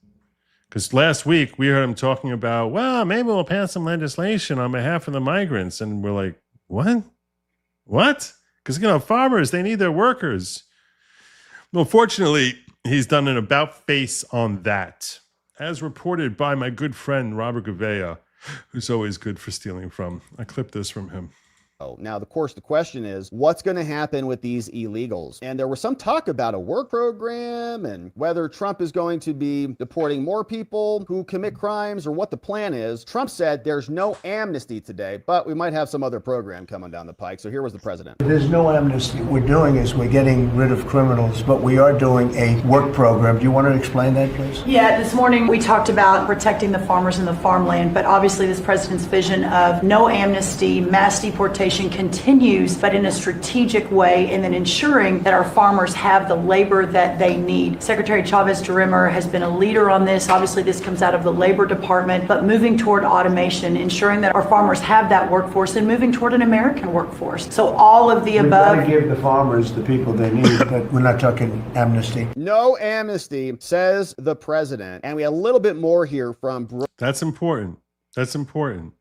because last week we heard him talking about, well, maybe we'll pass some legislation on behalf of the migrants. And we're like, what? Because, farmers, they need their workers. Well, fortunately, he's done an about face on that, as reported by my good friend, Robert Gouveia, who's always good for stealing from. I clipped this from him. Now, of course, the question is, what's going to happen with these illegals? And there was some talk about a work program and whether Trump is going to be deporting more people who commit crimes or what the plan is. Trump said there's no amnesty today, but we might have some other program coming down the pike. So here was the president. There's no amnesty. What we're doing is we're getting rid of criminals, but we are doing a work program. Do you want to explain that, please? Yeah, this morning we talked about protecting the farmers and the farmland, but obviously this president's vision of no amnesty, mass deportation continues, but in a strategic way, and then ensuring that our farmers have the labor that they need. Secretary Chavez-DeRimmer has been a leader on this. Obviously, this comes out of the Labor Department, but moving toward automation, ensuring that our farmers have that workforce, and moving toward an American workforce. So all of the above. We've got to give the farmers the people they need, but we're not talking amnesty. No amnesty, says the president. And we have a little bit more here from... That's important. That's important.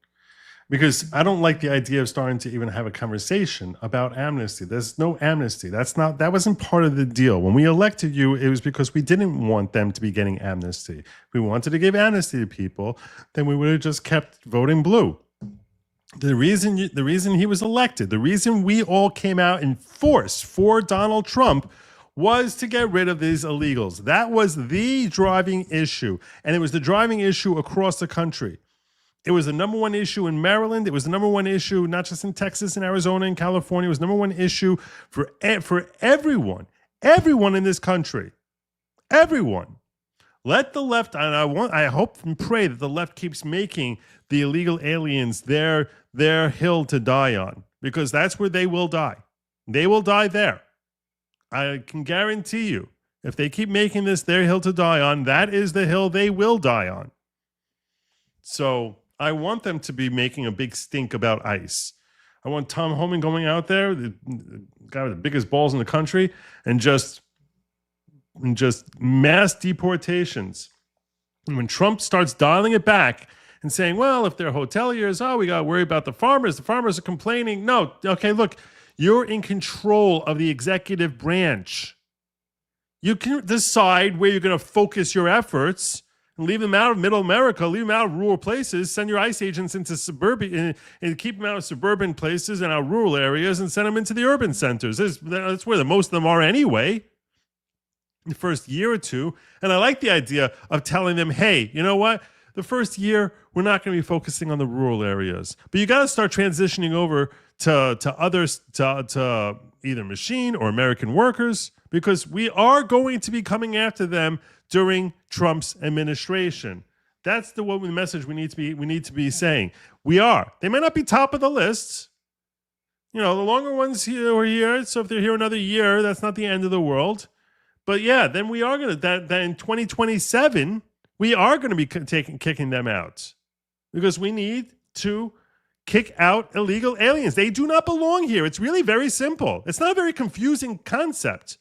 Because I don't like the idea of starting to even have a conversation about amnesty. There's no amnesty. That wasn't part of the deal. When we elected you, it was because we didn't want them to be getting amnesty. If we wanted to give amnesty to people, then we would have just kept voting blue. The reason he was elected, the reason we all came out in force for Donald Trump was to get rid of these illegals. That was the driving issue. And it was the driving issue across the country. It was the number one issue in Maryland. It was the number one issue, not just in Texas and Arizona and California. It was the number one issue for everyone in this country. Everyone. Let the left, and I hope and pray that the left keeps making the illegal aliens their hill to die on, because that's where they will die. They will die there. I can guarantee you, if they keep making this their hill to die on, that is the hill they will die on. So I want them to be making a big stink about ICE. I want Tom Homan going out there, the guy with the biggest balls in the country, and just mass deportations. And when Trump starts dialing it back and saying, well, if they're hoteliers, we got to worry about the farmers. The farmers are complaining. No, okay, look, you're in control of the executive branch. You can decide where you're going to focus your efforts. And leave them out of middle America, leave them out of rural places, send your ICE agents into suburban, and keep them out of suburban places and out rural areas and send them into the urban centers. That's where most of them are anyway, the first year or two. And I like the idea of telling them, hey, you know what? The first year, we're not going to be focusing on the rural areas. But you got to start transitioning over to others, to either machine or American workers, because we are going to be coming after them during Trump's administration. That's the message we need to be saying. We are. They may not be top of the list. The longer ones here are here. So if they're here another year, that's not the end of the world. But yeah, then we are going to that in 2027 we are going to be kicking them out, because we need to kick out illegal aliens. They do not belong here. It's really very simple. It's not a very confusing concept.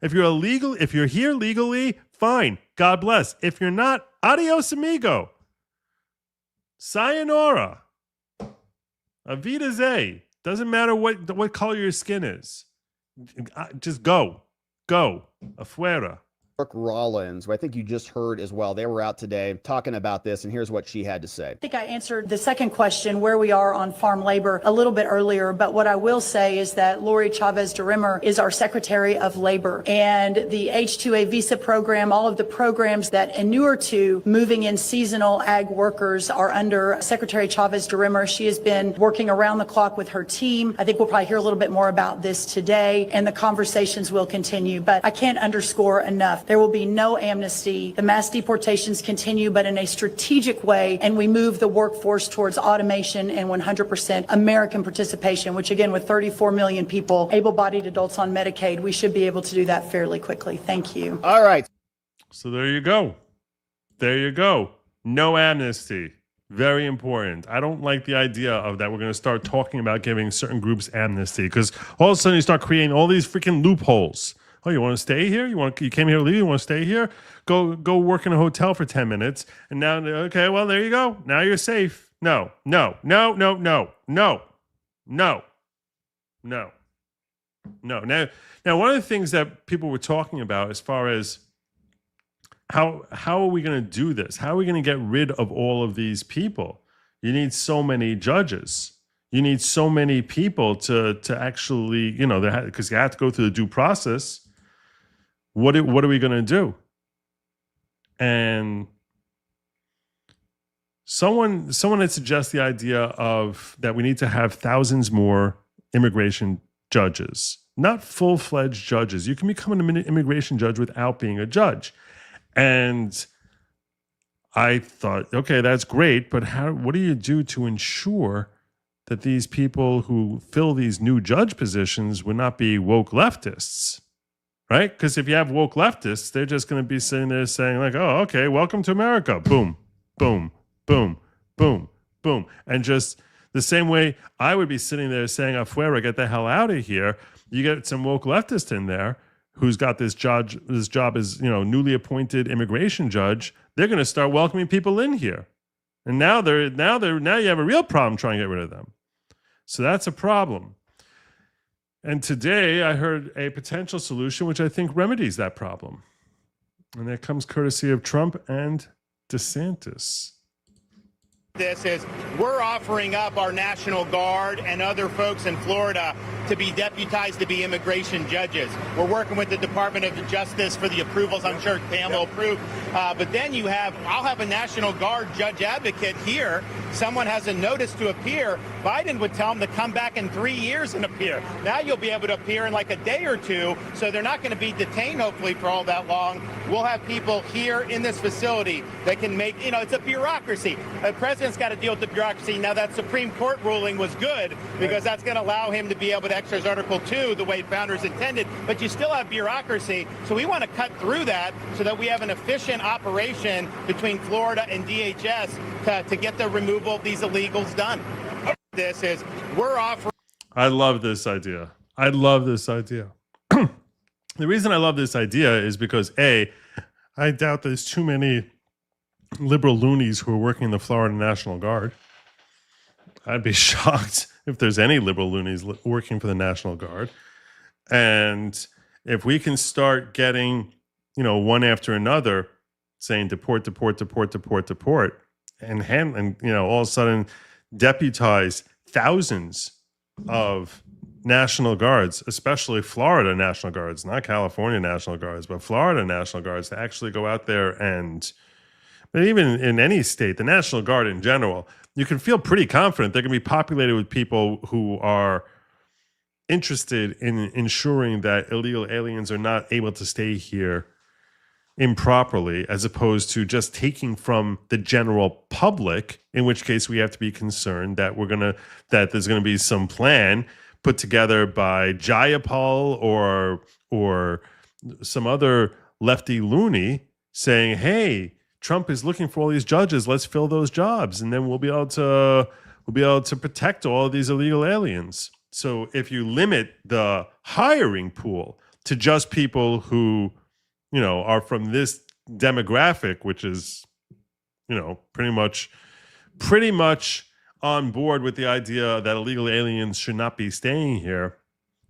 If you're here legally, fine. God bless. If you're not, adios amigo. Sayonara. Avidazay. Doesn't matter what color your skin is. Just go. Go. Afuera. Brooke Rollins, who I think you just heard as well. They were out today talking about this, and here's what she had to say. I think I answered the second question, where we are on farm labor, a little bit earlier, but what I will say is that Lori Chavez DeRimmer is our Secretary of Labor, and the H-2A visa program, all of the programs that inure to moving in seasonal ag workers are under Secretary Chavez DeRimmer. She has been working around the clock with her team. I think we'll probably hear a little bit more about this today, and the conversations will continue, but I can't underscore enough. There will be no amnesty. The mass deportations continue, but in a strategic way, and we move the workforce towards automation and 100% American participation, which again, with 34 million people, able-bodied adults on Medicaid, we should be able to do that fairly quickly. Thank you. All right. So there you go. There you go. No amnesty. Very important. I don't like the idea of that we're going to start talking about giving certain groups amnesty, because all of a sudden you start creating all these freaking loopholes. Oh, you want to stay here? You came here to leave? You want to stay here? Go work in a hotel for 10 minutes. And now, okay, well, there you go. Now you're safe. No. Now, one of the things that people were talking about as far as how are we going to do this? How are we going to get rid of all of these people? You need so many judges. You need so many people to actually, because you have to go through the due process. What are we going to do? And someone had suggested the idea of that we need to have thousands more immigration judges, not full-fledged judges. You can become an immigration judge without being a judge. And I thought, okay, that's great, but what do you do to ensure that these people who fill these new judge positions would not be woke leftists? Right? Because if you have woke leftists, they're just going to be sitting there saying like, oh, okay, welcome to America. Boom, boom, boom, boom, boom. And just the same way I would be sitting there saying, afuera, get the hell out of here. You get some woke leftist in there who's got this job as, newly appointed immigration judge. They're going to start welcoming people in here. And now you have a real problem trying to get rid of them. So that's a problem. And today I heard a potential solution which I think remedies that problem. And that comes courtesy of Trump and DeSantis. This is we're offering up our National Guard and other folks in Florida to be deputized to be immigration judges. We're working with the Department of Justice for the approvals. I'm sure Pam will approve. But then I'll have a National Guard judge advocate here. Someone has a notice to appear. Biden would tell them to come back in 3 years and appear. Now you'll be able to appear in like a day or two, so they're not going to be detained hopefully for all that long. We'll have people here in this facility that can make, it's a bureaucracy. The president's got to deal with the bureaucracy. Now that Supreme Court ruling was good because that's going to allow him to be able to exercise Article 2 the way founders intended, but you still have bureaucracy. So we want to cut through that so that we have an efficient operation between Florida and DHS to get the removal of these illegals done. This is, we're offering. I love this idea. The reason I love this idea is because I doubt there's too many liberal loonies who are working in the Florida National Guard. I'd be shocked if there's any liberal loonies working for the National Guard. And if we can start getting, one after another saying deport, and all of a sudden deputize thousands of National Guards, especially Florida National Guards, not California National Guards, but Florida National Guards, to actually go out there but even in any state, the National Guard in general, you can feel pretty confident they're going to be populated with people who are interested in ensuring that illegal aliens are not able to stay here improperly, as opposed to just taking from the general public, in which case we have to be concerned that there's going to be some plan put together by Jayapal or some other lefty loony saying, hey, Trump is looking for all these judges, let's fill those jobs, and then we'll be able to protect all of these illegal aliens. So if you limit the hiring pool to just people who are from this demographic, which is pretty much on board with the idea that illegal aliens should not be staying here,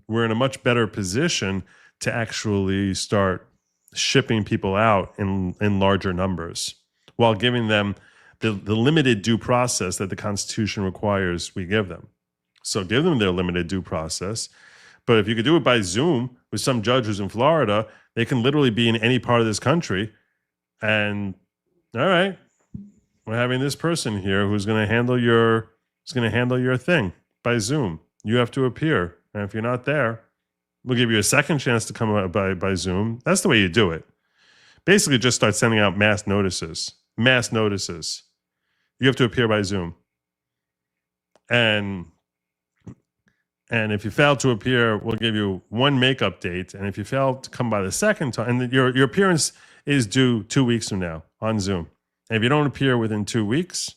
we're in a much better position to actually start shipping people out in larger numbers while giving them the limited due process that the Constitution requires we give them. So give them their limited due process. But if you could do it by Zoom with some judge who's in Florida, they can literally be in any part of this country. And all right, we're having this person here who's going to handle your thing by Zoom. You have to appear. And if you're not there, we'll give you a second chance to come out by Zoom. That's the way you do it. Basically, just start sending out mass notices. Mass notices. You have to appear by Zoom. And if you fail to appear, we'll give you one makeup date. And if you fail to come by the second time, and your appearance is due 2 weeks from now on Zoom. And if you don't appear within 2 weeks,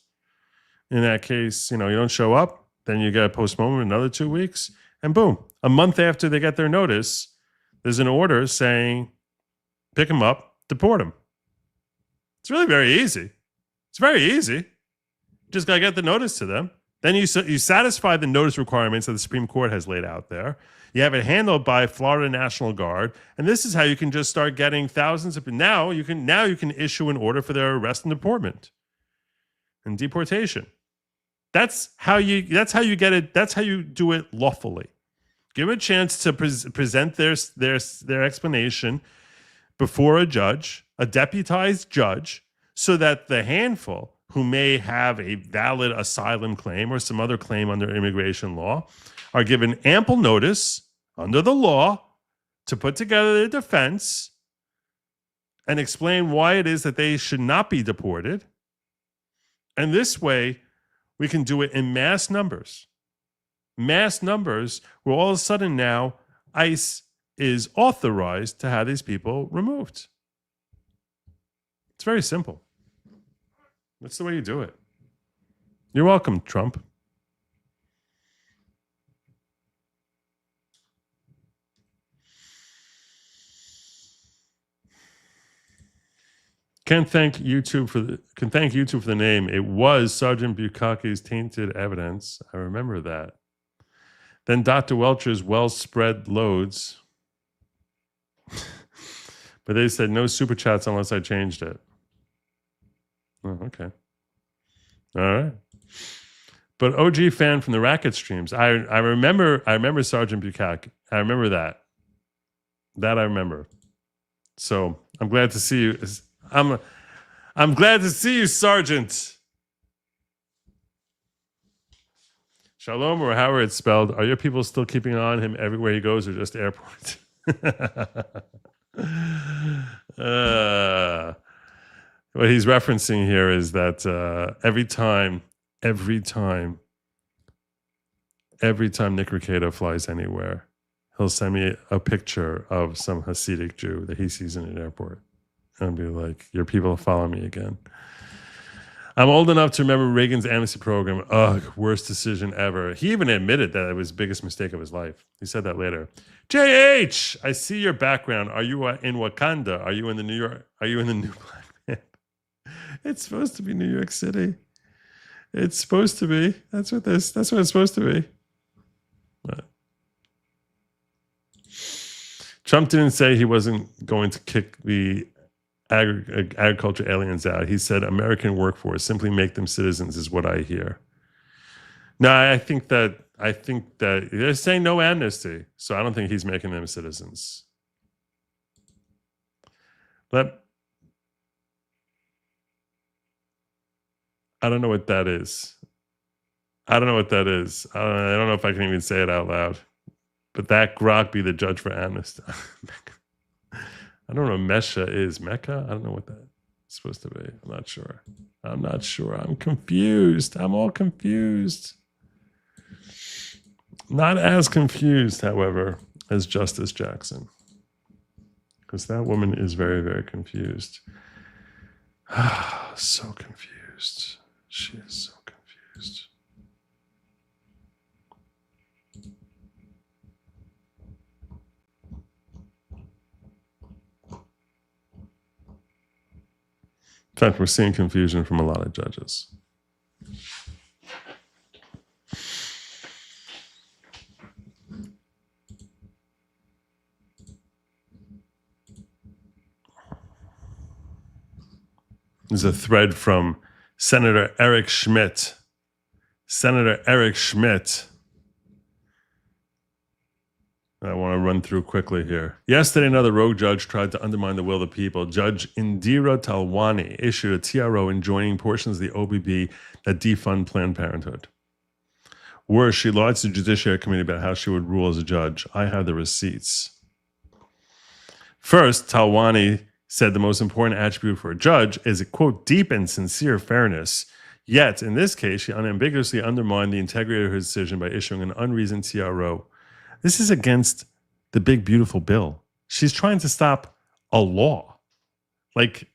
in that case, you don't show up, then you got to postpone another 2 weeks. And boom, a month after they get their notice, there's an order saying, pick them up, deport them. It's really very easy. It's very easy. Just got to get the notice to them. Then you satisfy the notice requirements that the Supreme Court has laid out there. You have it handled by Florida National Guard, and this is how you can just start getting thousands of. Now you can issue an order for their arrest and deportment and deportation. That's how you get it. That's how you do it lawfully. Give a chance to present their explanation before a judge, a deputized judge, so that the handful who may have a valid asylum claim or some other claim under immigration law are given ample notice under the law to put together their defense and explain why it is that they should not be deported. And this way, we can do it in mass numbers. Mass numbers where all of a sudden now ICE is authorized to have these people removed. It's very simple. That's the way you do it. You're welcome, Trump. Can thank YouTube for the name. It was Sergeant Bukaki's tainted evidence. I remember that. Then Dr. Welcher's well-spread loads. But they said no super chats unless I changed it. Oh, okay. All right. But OG fan from the racket streams. I remember Sergeant Bukaki. I remember that. That I remember. So I'm glad to see you. I'm glad to see you, Sergeant. Shalom, or however it's spelled. Are your people still keeping on him everywhere he goes, or just airport? What he's referencing here is that every time Nick Recato flies anywhere, he'll send me a picture of some Hasidic Jew that he sees in an airport. And I'll be like, your people follow me again. I'm old enough to remember Reagan's amnesty program. Ugh, worst decision ever. He even admitted that it was the biggest mistake of his life. He said that later. JH, I see your background. Are you in Wakanda? Are you in the New York? Are you in the New Black Man? It's supposed to be New York City. It's supposed to be. That's what it's supposed to be. But Trump didn't say he wasn't going to kick the agriculture aliens out. He said American workforce, simply make them citizens, is what I hear. No, I think that they're saying no amnesty, so I don't think he's making them citizens. But I don't know what that is. I don't know what that is. I don't know if I can even say it out loud. But that Grok be the judge for amnesty. I don't know what Mesha is. Mecca? I don't know what that's supposed to be. I'm not sure. I'm confused. I'm all confused. Not as confused, however, as Justice Jackson. Because that woman is very, very confused. So confused. She is so confused. In fact, we're seeing confusion from a lot of judges. There's a thread from Senator Eric Schmidt. Senator Eric Schmidt. I want to run through quickly here. Yesterday, another rogue judge tried to undermine the will of the people. Judge Indira Talwani issued a TRO enjoining portions of the OBB that defund Planned Parenthood. Worse, she lied to the Judiciary Committee about how she would rule as a judge. I have the receipts. First, Talwani said the most important attribute for a judge is a, quote, deep and sincere fairness. Yet, in this case, she unambiguously undermined the integrity of her decision by issuing an unreasoned TRO. This is against the big, beautiful bill. She's trying to stop a law. Like,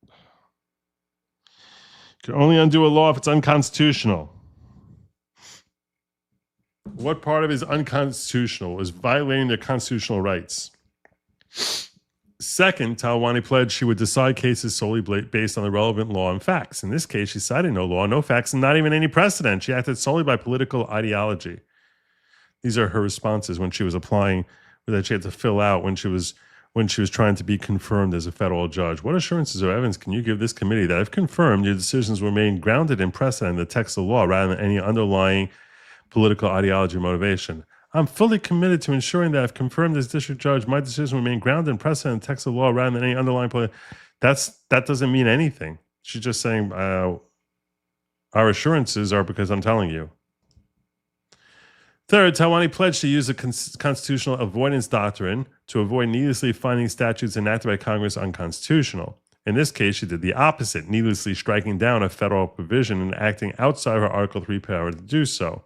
you can only undo a law if it's unconstitutional. What part of it is unconstitutional? Is violating their constitutional rights. Second, Talwani pledged she would decide cases solely based on the relevant law and facts. In this case, she cited no law, no facts, and not even any precedent. She acted solely by political ideology. These are her responses when she was applying, that she had to fill out when she was trying to be confirmed as a federal judge. What assurances or evidence can you give this committee that if confirmed, your decisions were made grounded in precedent in the text of the law rather than any underlying political ideology or motivation? I'm fully committed to ensuring that if confirmed as district judge, my decision will remain grounded in precedent in the text of the law rather than any underlying political. That doesn't mean anything. She's just saying our assurances are because I'm telling you. Third, Talwani pledged to use the constitutional avoidance doctrine to avoid needlessly finding statutes enacted by Congress unconstitutional. In this case, she did the opposite, needlessly striking down a federal provision and acting outside her Article 3 power to do so.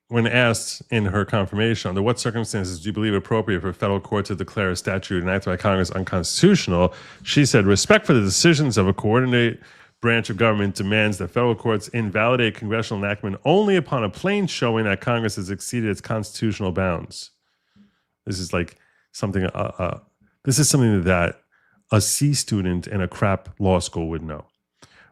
When asked in her confirmation, under what circumstances do you believe it appropriate for a federal court to declare a statute enacted by Congress unconstitutional, she said, respect for the decisions of a coordinated branch of government demands that federal courts invalidate congressional enactment only upon a plain showing that Congress has exceeded its constitutional bounds. This is like something, this is something that a C student in a crap law school would know.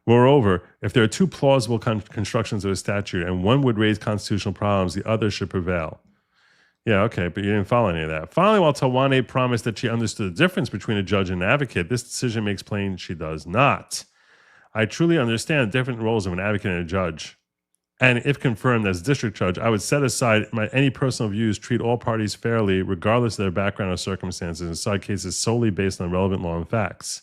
Moreover, if there are two plausible constructions of a statute and one would raise constitutional problems, the other should prevail. Yeah, okay, but you didn't follow any of that. Finally, while Talwani promised that she understood the difference between a judge and an advocate, this decision makes plain she does not. I truly understand the different roles of an advocate and a judge. And if confirmed as district judge, I would set aside any personal views, treat all parties fairly, regardless of their background or circumstances, and decide cases solely based on relevant law and facts.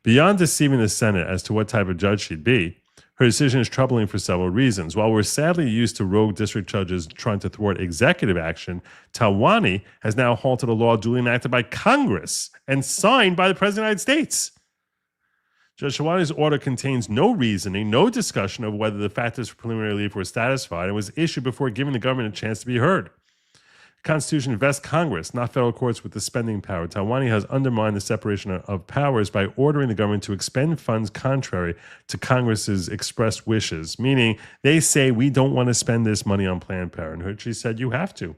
Beyond deceiving the Senate as to what type of judge she'd be, her decision is troubling for several reasons. While we're sadly used to rogue district judges trying to thwart executive action, Talwani has now halted a law duly enacted by Congress and signed by the President of the United States. Judge Talwani's order contains no reasoning, no discussion of whether the factors for preliminary relief were satisfied, and was issued before giving the government a chance to be heard. The Constitution vests Congress, not federal courts, with the spending power. Talwani has undermined the separation of powers by ordering the government to expend funds contrary to Congress's expressed wishes, meaning they say we don't want to spend this money on Planned Parenthood. She said you have to.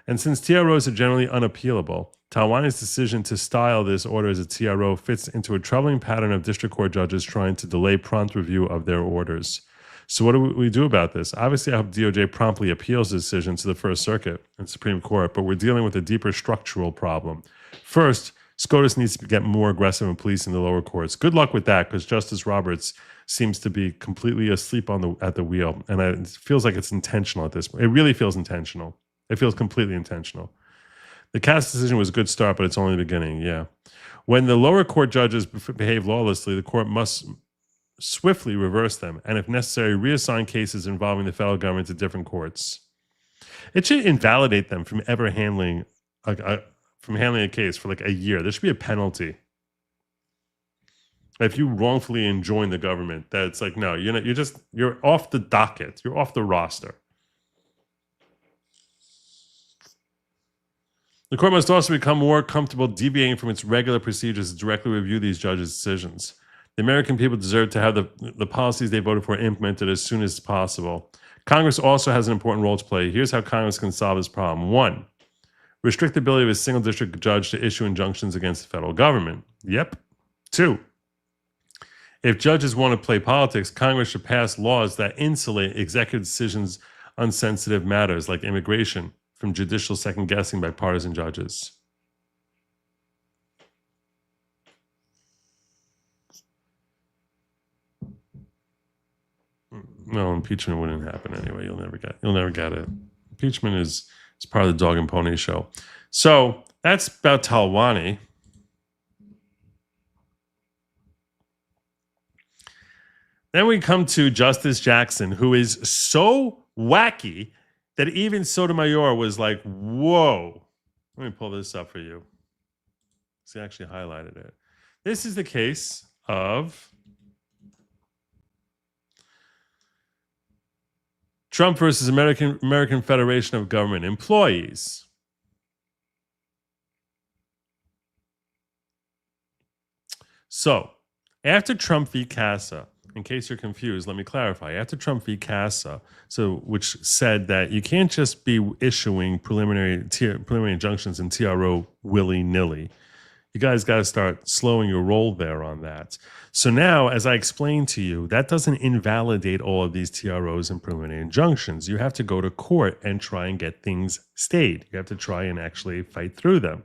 And since TROs are generally unappealable, Talwani's decision to style this order as a TRO fits into a troubling pattern of district court judges trying to delay prompt review of their orders. So what do we do about this? Obviously, I hope DOJ promptly appeals the decision to the First Circuit and Supreme Court, but we're dealing with a deeper structural problem. First, SCOTUS needs to get more aggressive in policing the lower courts. Good luck with that, because Justice Roberts seems to be completely asleep at the wheel, and it feels like it's intentional at this point. It really feels intentional. It feels completely intentional. The Cass decision was a good start, but it's only the beginning, yeah. When the lower court judges behave lawlessly, the court must swiftly reverse them, and if necessary, reassign cases involving the federal government to different courts. It should invalidate them from ever handling a case for like a year. There should be a penalty. If you wrongfully enjoin the government, that it's like, no, you're off the docket. You're off the roster. The court must also become more comfortable deviating from its regular procedures to directly review these judges' decisions. The American people deserve to have the policies they voted for implemented as soon as possible. Congress also has an important role to play. Here's how Congress can solve this problem. 1, restrict the ability of a single district judge to issue injunctions against the federal government. Yep. 2, if judges want to play politics, Congress should pass laws that insulate executive decisions on sensitive matters like immigration from judicial second-guessing by partisan judges. No, impeachment wouldn't happen anyway. You'll never get it. Impeachment is part of the dog and pony show. So that's about Talwani. Then we come to Justice Jackson, who is so wacky that even Sotomayor was like, whoa. Let me pull this up for you. He actually highlighted it. This is the case of Trump versus American Federation of Government Employees. So, after Trump v. Casa, in case you're confused, let me clarify. After Trump v. Casa, which said that you can't just be issuing preliminary injunctions and TRO willy-nilly. You guys got to start slowing your roll there on that. So now, as I explained to you, that doesn't invalidate all of these TROs and preliminary injunctions. You have to go to court and try and get things stayed. You have to try and actually fight through them.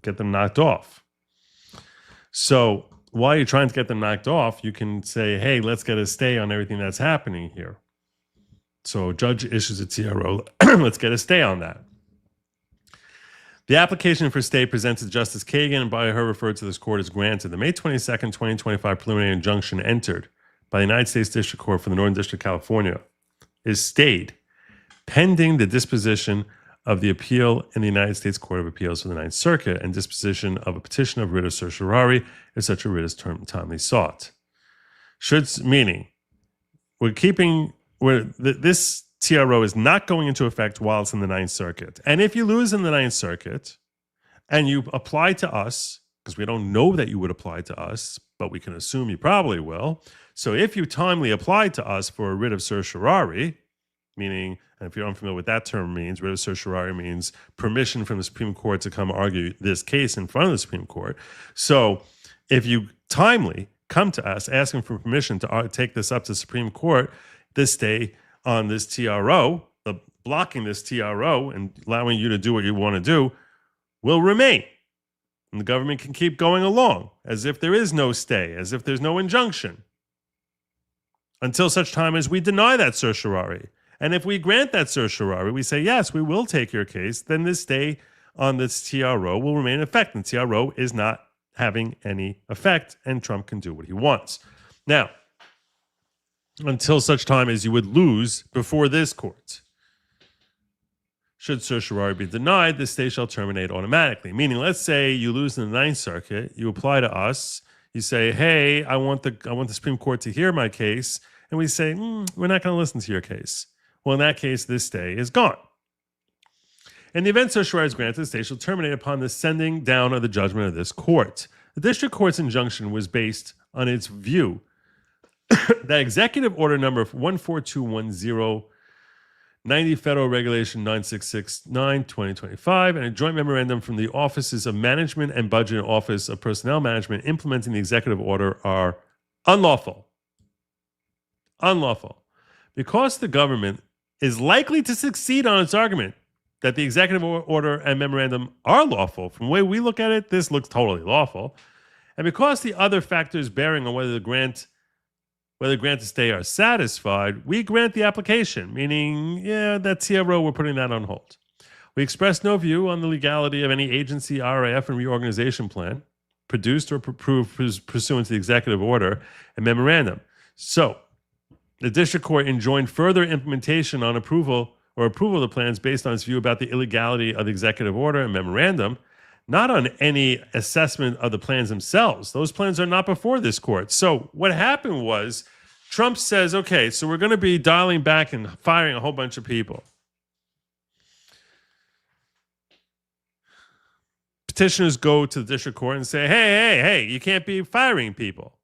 Get them knocked off. So while you're trying to get them knocked off, you can say, hey, let's get a stay on everything that's happening here. So a judge issues a TRO. Let's get a stay on that. The application for stay presented to Justice Kagan and by her referred to this court is granted. The May 22nd, 2025 preliminary injunction entered by the United States District Court for the Northern District of California is stayed pending the disposition of the appeal in the United States Court of Appeals for the Ninth Circuit and disposition of a petition of writ of certiorari if such a writ is timely sought. Meaning, this TRO is not going into effect while it's in the Ninth Circuit. And if you lose in the Ninth Circuit and you apply to us, because we don't know that you would apply to us, but we can assume you probably will. So if you timely apply to us for a writ of certiorari, meaning, and if you're unfamiliar with that term means, writ of certiorari means permission from the Supreme Court to come argue this case in front of the Supreme Court. So if you timely come to us asking for permission to take this up to the Supreme Court, this stay on this TRO, blocking this TRO and allowing you to do what you want to do, will remain. And the government can keep going along as if there is no stay, as if there's no injunction, until such time as we deny that certiorari. And if we grant that certiorari, we say, yes, we will take your case, then this stay on this TRO will remain in effect. And the TRO is not having any effect, and Trump can do what he wants. Now, until such time as you would lose before this court. Should certiorari be denied, the stay shall terminate automatically. Meaning, let's say you lose in the Ninth Circuit, you apply to us, you say, hey, I want the Supreme Court to hear my case, and we say, we're not going to listen to your case. Well, in that case, this stay is gone. In the event certiorari is granted, the stay shall terminate upon the sending down of the judgment of this court. The district court's injunction was based on its view that Executive Order number 14210, 90 Federal Regulation 9669, 2025, and a joint memorandum from the Offices of Management and Budget and Office of Personnel Management implementing the executive order are unlawful. Unlawful. Because the government is likely to succeed on its argument that the executive order and memorandum are lawful, from the way we look at it, this looks totally lawful. And because the other factors bearing on whether grant to stay are satisfied, we grant the application, meaning, yeah, that TRO, we're putting that on hold. We express no view on the legality of any agency, RAF, and reorganization plan produced or approved pursuant to the executive order and memorandum. So, the district court enjoined further implementation on approval of the plans based on its view about the illegality of the executive order and memorandum, not on any assessment of the plans themselves. Those plans are not before this court. So what happened was Trump says, okay, so we're going to be dialing back and firing a whole bunch of people. Petitioners go to the district court and say, hey, you can't be firing people.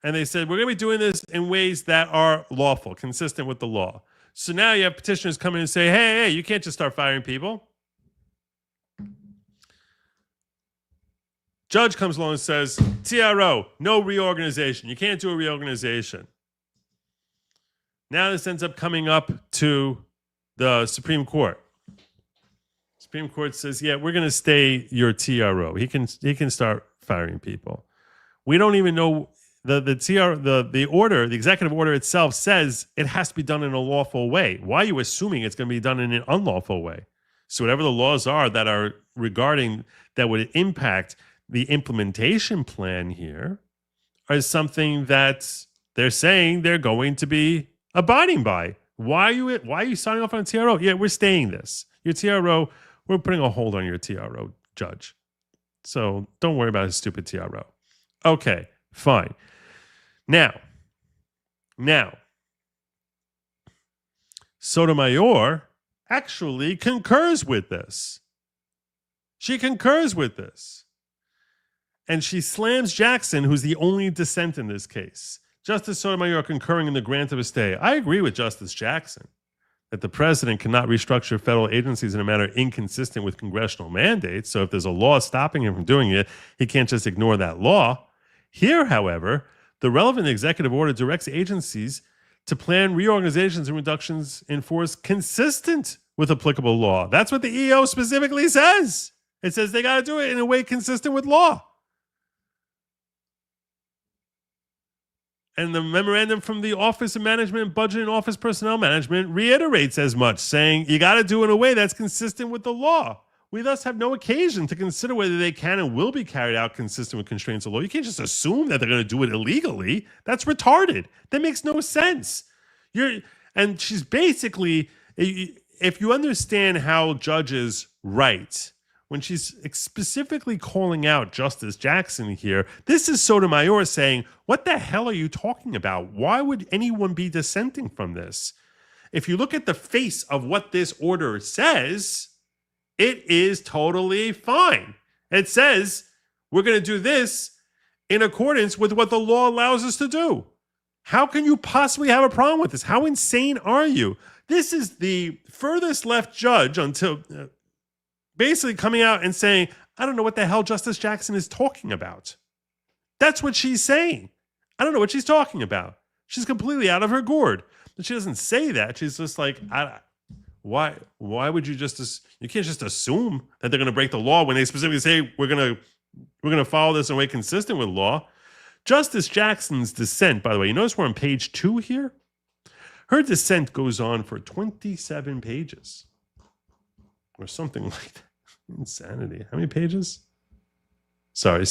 And they said, we're going to be doing this in ways that are lawful, consistent with the law. So now you have petitioners come in and say, hey, you can't just start firing people. Judge comes along and says, TRO, no reorganization. You can't do a reorganization. Now this ends up coming up to the Supreme Court. Supreme Court says, yeah, we're going to stay your TRO. He can start firing people. We don't even know the order, the executive order itself says it has to be done in a lawful way. Why are you assuming it's going to be done in an unlawful way? So whatever the laws are that are regarding that would impact the implementation plan here is something that they're saying they're going to be abiding by. Why are you signing off on a TRO? Yeah, we're staying this. Your TRO, we're putting a hold on your TRO, judge. So don't worry about his stupid TRO. Okay, fine. Now, Sotomayor actually concurs with this. She concurs with this. And she slams Jackson, who's the only dissent in this case. Justice Sotomayor concurring in the grant of a stay. I agree with Justice Jackson that the president cannot restructure federal agencies in a manner inconsistent with congressional mandates. So if there's a law stopping him from doing it, he can't just ignore that law. Here, however, the relevant executive order directs agencies to plan reorganizations and reductions in force consistent with applicable law. That's what the EO specifically says. It says they got to do it in a way consistent with law. And the memorandum from the Office of Management, Budget and Office Personnel Management reiterates as much, saying you got to do it in a way that's consistent with the law. We thus have no occasion to consider whether they can and will be carried out consistent with constraints of law. You can't just assume that they're going to do it illegally. That's retarded. That makes no sense. And she's basically, if you understand how judges write, when she's specifically calling out Justice Jackson here, this is Sotomayor saying, what the hell are you talking about? Why would anyone be dissenting from this? If you look at the face of what this order says, it is totally fine. It says we're going to do this in accordance with what the law allows us to do. How can you possibly have a problem with this? How insane are you? This is the furthest left judge until basically coming out and saying, I don't know what the hell Justice Jackson is talking about. That's what she's saying. I don't know what she's talking about. She's completely out of her gourd. But she doesn't say that. She's just like, why would you you can't just assume that they're going to break the law when they specifically say we're going to follow this in a way consistent with law. Justice Jackson's dissent, by the way, you notice we're on page 2 here? Her dissent goes on for 27 pages or something like that. Insanity. How many pages? Sorry,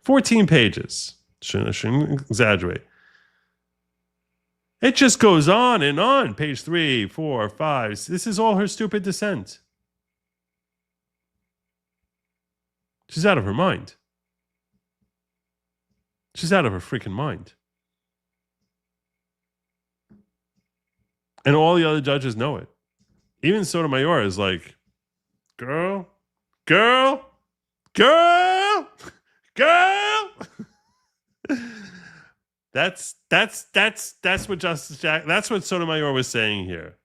14 pages. Shouldn't exaggerate. It just goes on and on. Page 3, 4, 5. This is all her stupid dissent. She's out of her mind. She's out of her freaking mind. And all the other judges know it. Even Sotomayor is like, girl. That's what that's what Sotomayor was saying here.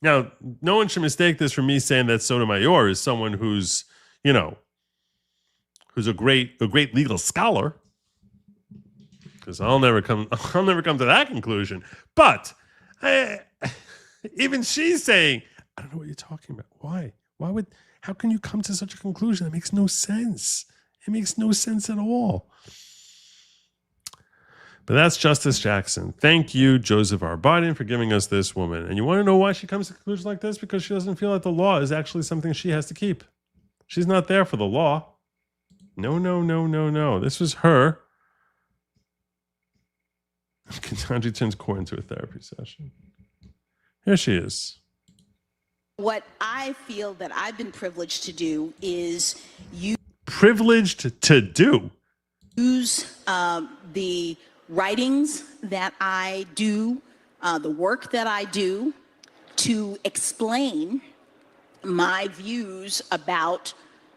Now, no one should mistake this for me saying that Sotomayor is someone who's a great legal scholar, because I'll never come to that conclusion. But even she's saying, I don't know what you're talking about. How can you come to such a conclusion? That makes no sense. It makes no sense at all. But that's Justice Jackson. Thank you, Joseph R. Biden, for giving us this woman. And you want to know why she comes to conclusions like this? Because she doesn't feel that the law is actually something she has to keep. She's not there for the law. No. This was her. Ketanji turns court into a therapy session. Here she is. What I feel that I've been privileged to do is Privileged to do? Use the writings that I do, the work that I do, to explain my views about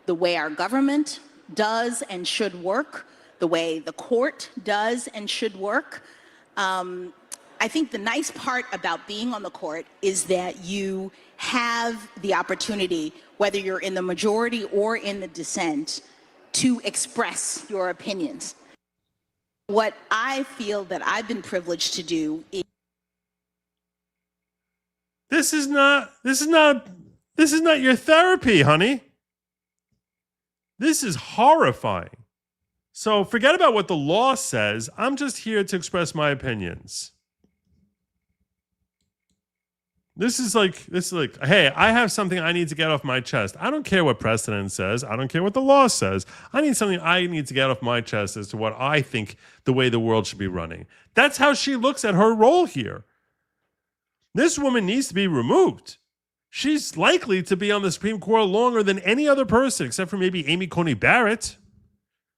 the way our government does and should work, the way the court does and should work. I think the nice part about being on the court is that you have the opportunity, whether you're in the majority or in the dissent, to express your opinions. What I feel that I've been privileged to do is This is not your therapy, honey. This is horrifying. So forget about what the law says. I'm just here to express my opinions. This is like, hey, I have something I need to get off my chest. I don't care what precedent says. I don't care what the law says. I need something I need to get off my chest as to what I think the way the world should be running. That's how she looks at her role here. This woman needs to be removed. She's likely to be on the Supreme Court longer than any other person, except for maybe Amy Coney Barrett.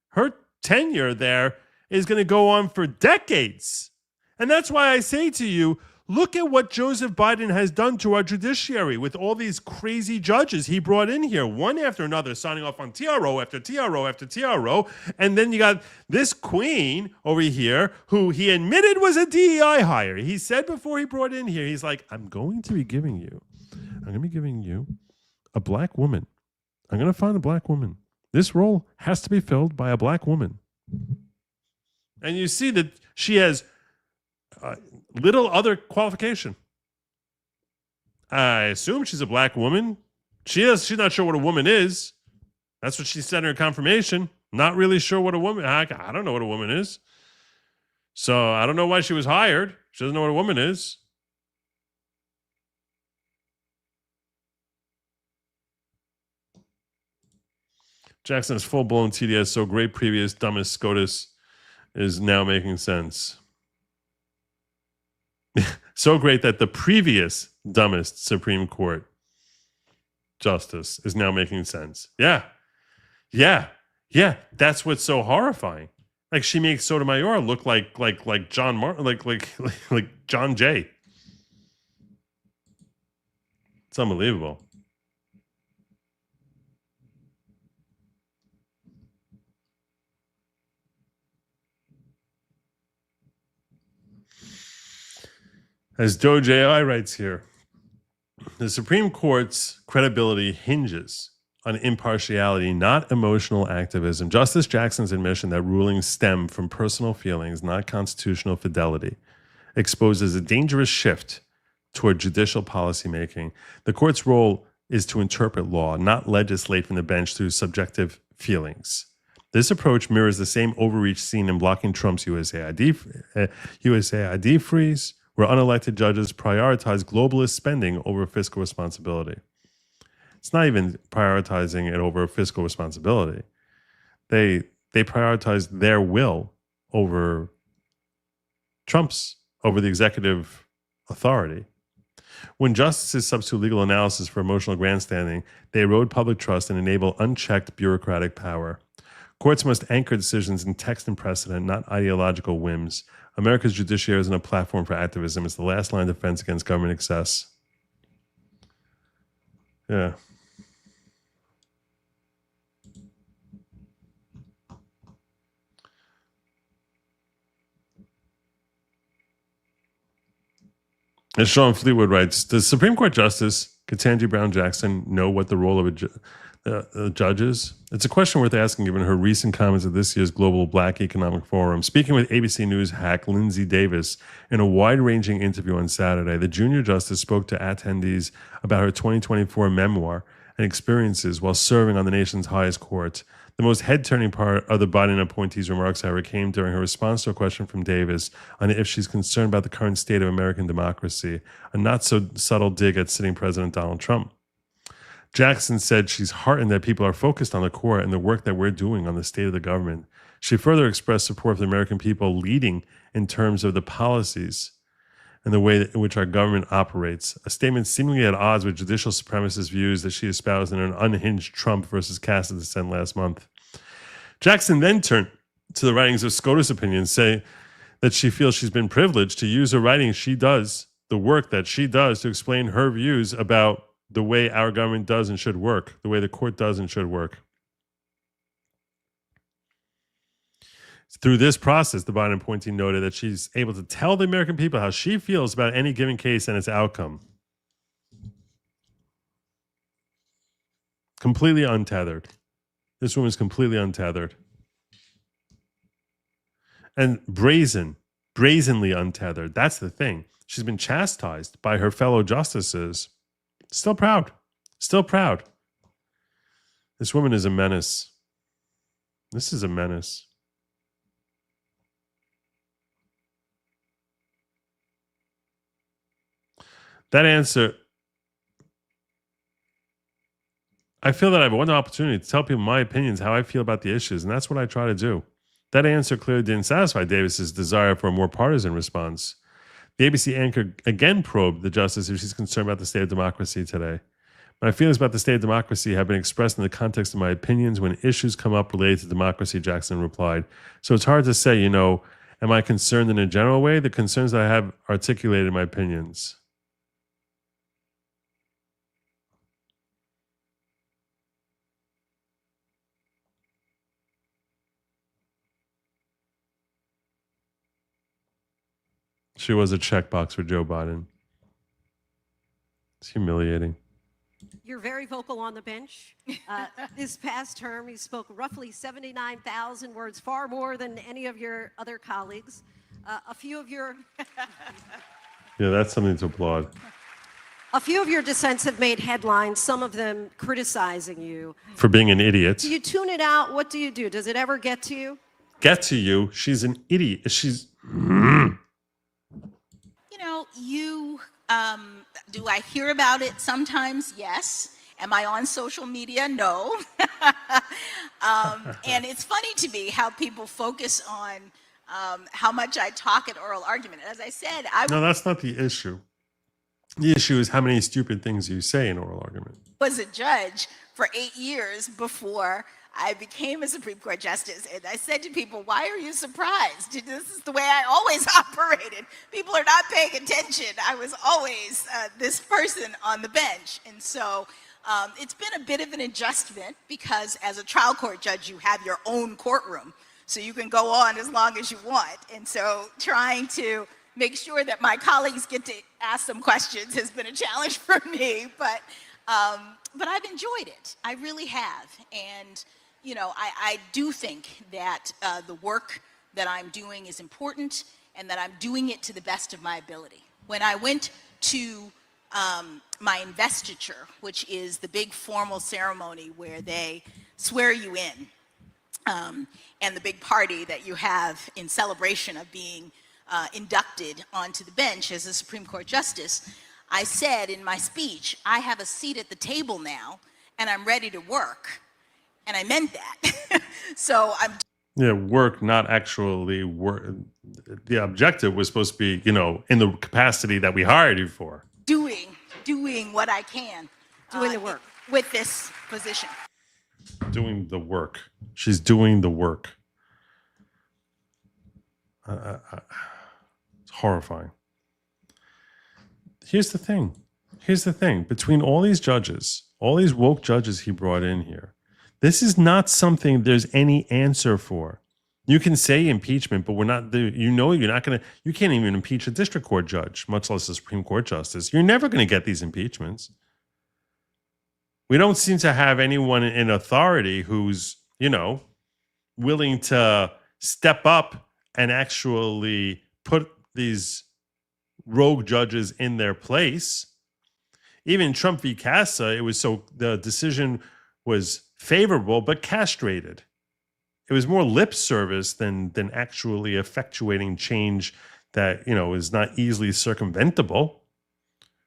Her tenure there is going to go on for decades. And that's why I say to you, look at what Joseph Biden has done to our judiciary with all these crazy judges he brought in here, one after another, signing off on TRO after TRO after TRO. And then you got this queen over here who he admitted was a DEI hire. He said before he brought in here, he's like, I'm going to be giving you a black woman. I'm going to find a black woman. This role has to be filled by a black woman. And you see that she has little other qualification. I assume she's a black woman. She's not sure what a woman is. That's what she said in her confirmation. Not really sure what a woman. I don't know what a woman is. So I don't know why she was hired. She doesn't know what a woman is. Jackson's full-blown TDS, so great previous dumbest SCOTUS is now making sense. So great that the previous dumbest Supreme Court justice is now making sense. Yeah. That's what's so horrifying. Like she makes Sotomayor look like John Martin, like John Jay. It's unbelievable. As Doge AI writes here, the Supreme Court's credibility hinges on impartiality, not emotional activism. Justice Jackson's admission that rulings stem from personal feelings, not constitutional fidelity, exposes a dangerous shift toward judicial policymaking. The court's role is to interpret law, not legislate from the bench through subjective feelings. This approach mirrors the same overreach seen in blocking Trump's USAID freeze, where unelected judges prioritize globalist spending over fiscal responsibility. It's not even prioritizing it over fiscal responsibility. They prioritize their will over Trump's, over the executive authority. When justices substitute legal analysis for emotional grandstanding, they erode public trust and enable unchecked bureaucratic power. Courts must anchor decisions in text and precedent, not ideological whims. America's judiciary isn't a platform for activism. It's the last line of defense against government excess. Yeah. As Sean Fleetwood writes, does Supreme Court Justice Ketanji Brown Jackson know what the role of a judge is? It's a question worth asking given her recent comments at this year's Global Black Economic Forum. Speaking with ABC News hack Lindsay Davis in a wide-ranging interview on Saturday, the junior justice spoke to attendees about her 2024 memoir and experiences while serving on the nation's highest court. The most head-turning part of the Biden appointee's remarks, however, came during her response to a question from Davis on if she's concerned about the current state of American democracy, a not-so-subtle dig at sitting President Donald Trump. Jackson said she's heartened that people are focused on the court and the work that we're doing on the state of the government. She further expressed support for the American people leading in terms of the policies and the way in which our government operates, a statement seemingly at odds with judicial supremacist views that she espoused in an unhinged Trump versus Cassidy dissent last month. Jackson then turned to the writings of SCOTUS opinions, saying that she feels she's been privileged to use the writing she does, the work that she does, to explain her views about the way our government does and should work, the way the court does and should work. Through this process, the Biden appointee noted that she's able to tell the American people how she feels about any given case and its outcome. Completely untethered. This woman's completely untethered. And brazen brazenly untethered. That's the thing. She's been chastised by her fellow justices. Still proud. Still proud. This woman is a menace. This is a menace. That answer, I feel that I have one opportunity to tell people my opinions, how I feel about the issues, and that's what I try to do. That answer clearly didn't satisfy Davis's desire for a more partisan response. The ABC anchor again probed the justice if she's concerned about the state of democracy today. My feelings about the state of democracy have been expressed in the context of my opinions when issues come up related to democracy, Jackson replied. So it's hard to say, you know, am I concerned in a general way? The concerns that I have articulated in my opinions. She was a checkbox for Joe Biden. It's humiliating. You're very vocal on the bench. This past term, you spoke roughly 79,000 words, far more than any of your other colleagues. A few of your Yeah, that's something to applaud. a few of your dissents have made headlines, some of them criticizing you. For being an idiot. Do you tune it out? What do you do? Does it ever get to you? Get to you. She's an idiot. She's... You know, do I hear about it sometimes? Yes. Am I on social media? No. And it's funny to me how people focus on how much I talk at oral argument. As I said, No, that's not the issue. The issue is how many stupid things you say in oral argument. was a judge for 8 years before I became a Supreme Court justice. And I said to people, why are you surprised? This is the way I always operated. People are not paying attention. I was always this person on the bench. And so it's been a bit of an adjustment because as a trial court judge, you have your own courtroom. So you can go on as long as you want. And so trying to make sure that my colleagues get to ask some questions has been a challenge for me. But I've enjoyed it. I really have. And you know, I do think that the work that I'm doing is important and that I'm doing it to the best of my ability. When I went to my investiture, which is the big formal ceremony where they swear you in, and the big party that you have in celebration of being inducted onto the bench as a Supreme Court justice, I said in my speech, I have a seat at the table now and I'm ready to work. And I meant that. So I'm... Yeah, work, not actually work. The objective was supposed to be, you know, in the capacity that we hired you for. Doing what I can. Doing the work. With this position. Doing the work. She's doing the work. It's horrifying. Here's the thing. Between all these judges, all these woke judges he brought in here, this is not something there's any answer for. You can say impeachment, but we're not, you know, you're not going to, you can't even impeach a district court judge, much less a Supreme Court justice. You're never going to get these impeachments. We don't seem to have anyone in authority who's, you know, willing to step up and actually put these rogue judges in their place. Even Trump v. Casa, it was so the decision was favorable but castrated. It was more lip service than actually effectuating change that, you know, is not easily circumventable.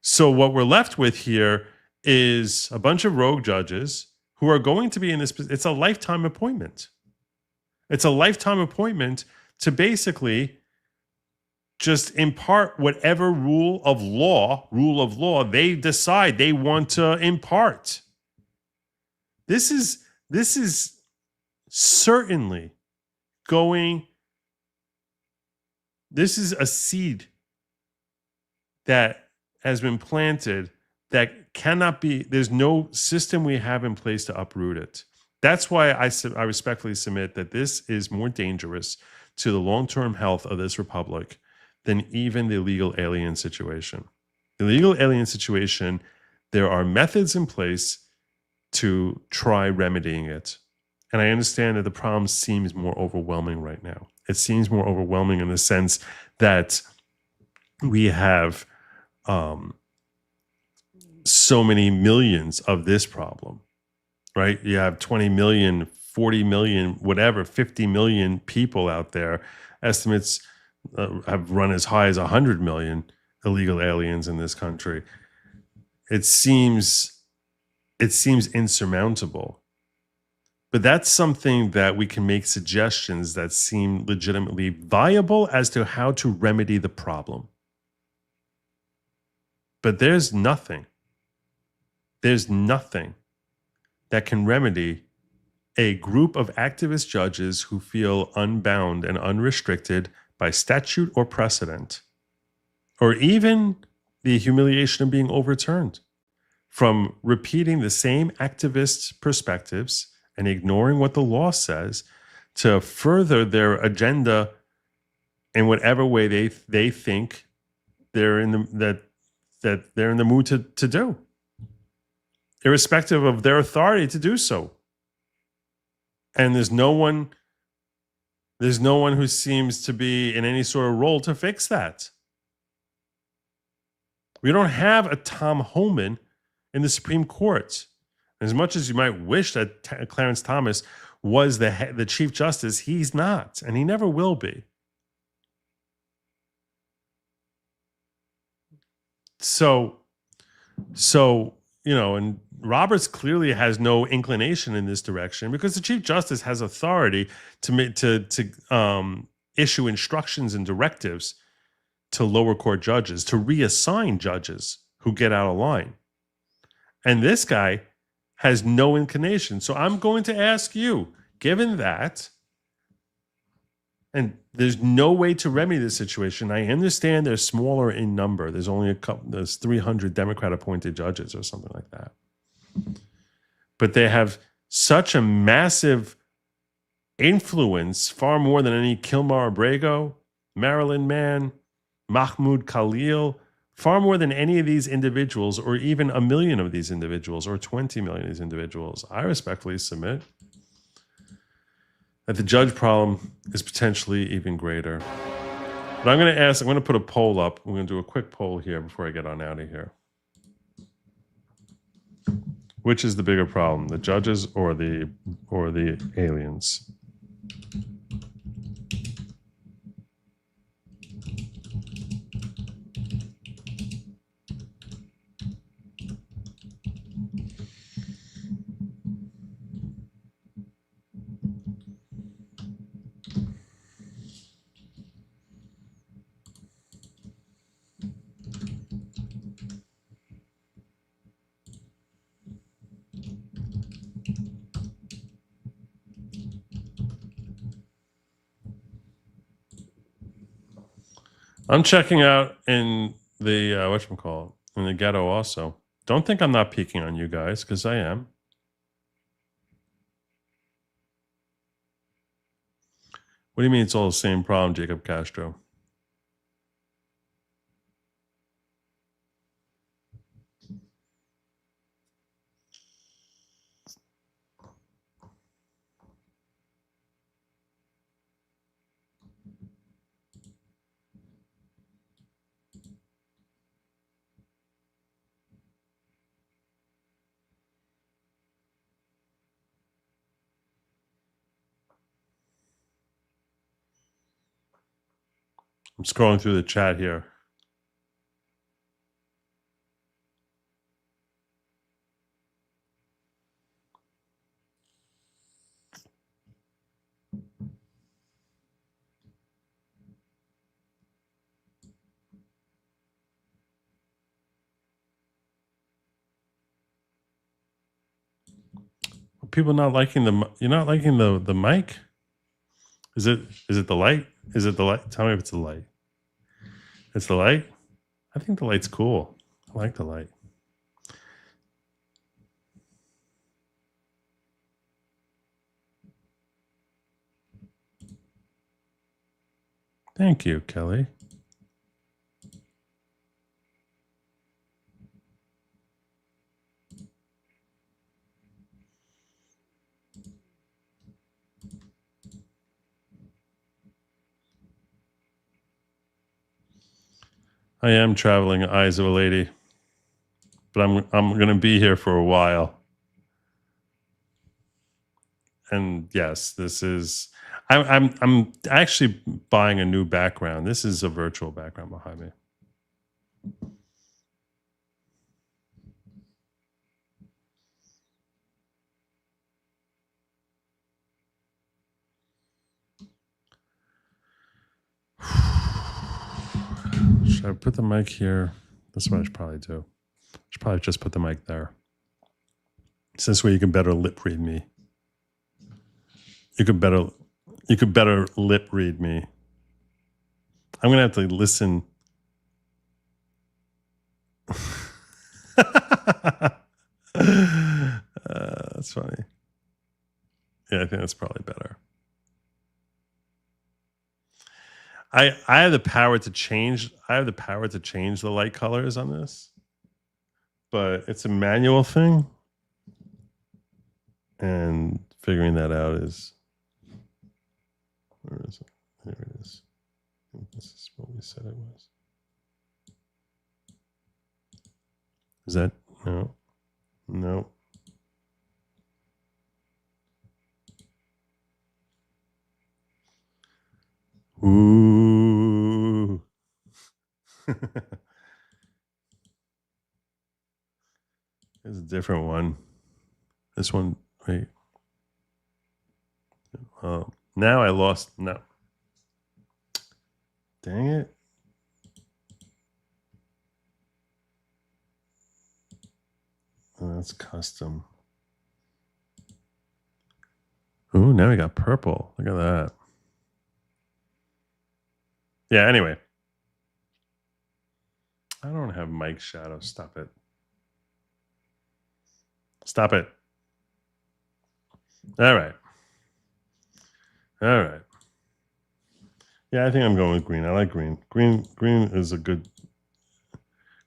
So what we're left with here is a bunch of rogue judges who are going to be in this. It's a lifetime appointment. It's a lifetime appointment to basically just impart whatever rule of law they decide they want to impart. This is certainly going, this is a seed that has been planted that cannot be, there's no system we have in place to uproot it. That's why I respectfully submit that this is more dangerous to the long-term health of this republic than even the illegal alien situation. The illegal alien situation, there are methods in place to try remedying it. And I understand that the problem seems more overwhelming right now. It seems more overwhelming in the sense that we have so many millions of this problem, right? You have 20 million, 40 million, whatever, 50 million people out there. Estimates have run as high as 100 million illegal aliens in this country. It seems insurmountable. But that's something that we can make suggestions that seem legitimately viable as to how to remedy the problem. But there's nothing that can remedy a group of activist judges who feel unbound and unrestricted by statute or precedent, or even the humiliation of being overturned, from repeating the same activist perspectives and ignoring what the law says to further their agenda in whatever way they think they're in the that they're in the mood to do, irrespective of their authority to do so. And there's no one who seems to be in any sort of role to fix that. We don't have a Tom Homan in the Supreme Court. As much as you might wish that Clarence Thomas was the Chief Justice, he's not, and he never will be. So, and Roberts clearly has no inclination in this direction because the Chief Justice has authority to issue instructions and directives to lower court judges, to reassign judges who get out of line. And this guy has no inclination. So I'm going to ask you, given that, and there's no way to remedy this situation. I understand they're smaller in number. There's only there's 300 Democrat appointed judges or something like that. But they have such a massive influence, far more than any Kilmar Abrego, Marilyn Mann, Mahmoud Khalil, far more than any of these individuals, or even a million of these individuals, or 20 million of these individuals. I respectfully submit that the judge problem is potentially even greater. But I'm going to put a poll up. We're going to do a quick poll here before I get on out of here. Which is the bigger problem, the judges or the aliens? I'm checking out in the whatchamacallit, in the ghetto also. Don't think I'm not peeking on you guys, because I am. What do you mean it's all the same problem, Jacob Castro? I'm scrolling through the chat here. Are people not liking you're not liking the mic? Is it the light? Is it the light? Tell me if it's the light. It's the light? I think the light's cool. I like the light. Thank you, Kelly. I am traveling Eyes of a Lady, but I'm going to be here for a while. And yes, this is I'm actually buying a new background. This is a virtual background behind me. Should I put the mic here? That's what I should probably do. I should probably just put the mic there. It's this way you can better lip read me. You could better lip read me. I'm gonna have to listen. That's funny. Yeah, I think that's probably better. I have the power to change. I have the power to change the light colors on this, but it's a manual thing, and figuring that out is. Where is it? There it is. I think this is what we said it was. Is that no? No. Ooh. There's a different one. This one, wait. Now I lost. No. Dang it. Oh, that's custom. Ooh, now we got purple. Look at that. Yeah, anyway. I don't have mic shadow. Stop it. Stop it. All right. All right. Yeah, I think I'm going with green. I like green. Green is a good.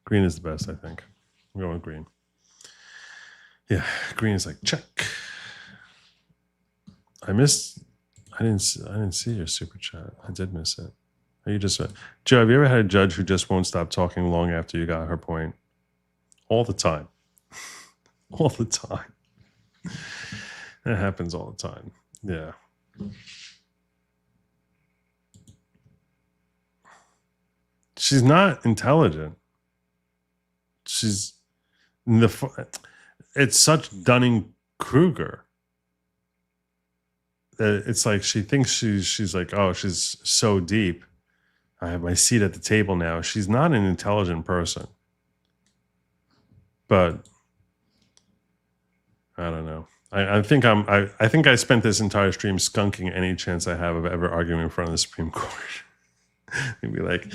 Green is the best, I think. I'm going with green. Yeah, green is like check. I didn't see your super chat. I did miss it. Are you just Joe? Have you ever had a judge who just won't stop talking long after you got her point? All the time. All the time. That happens all the time. Yeah. She's not intelligent. She's it's such Dunning-Kruger. It's like she thinks she's like, oh, she's so deep. I have my seat at the table now. She's not an intelligent person. But I don't know. I think I spent this entire stream skunking any chance I have of ever arguing in front of the Supreme Court. They'd be like,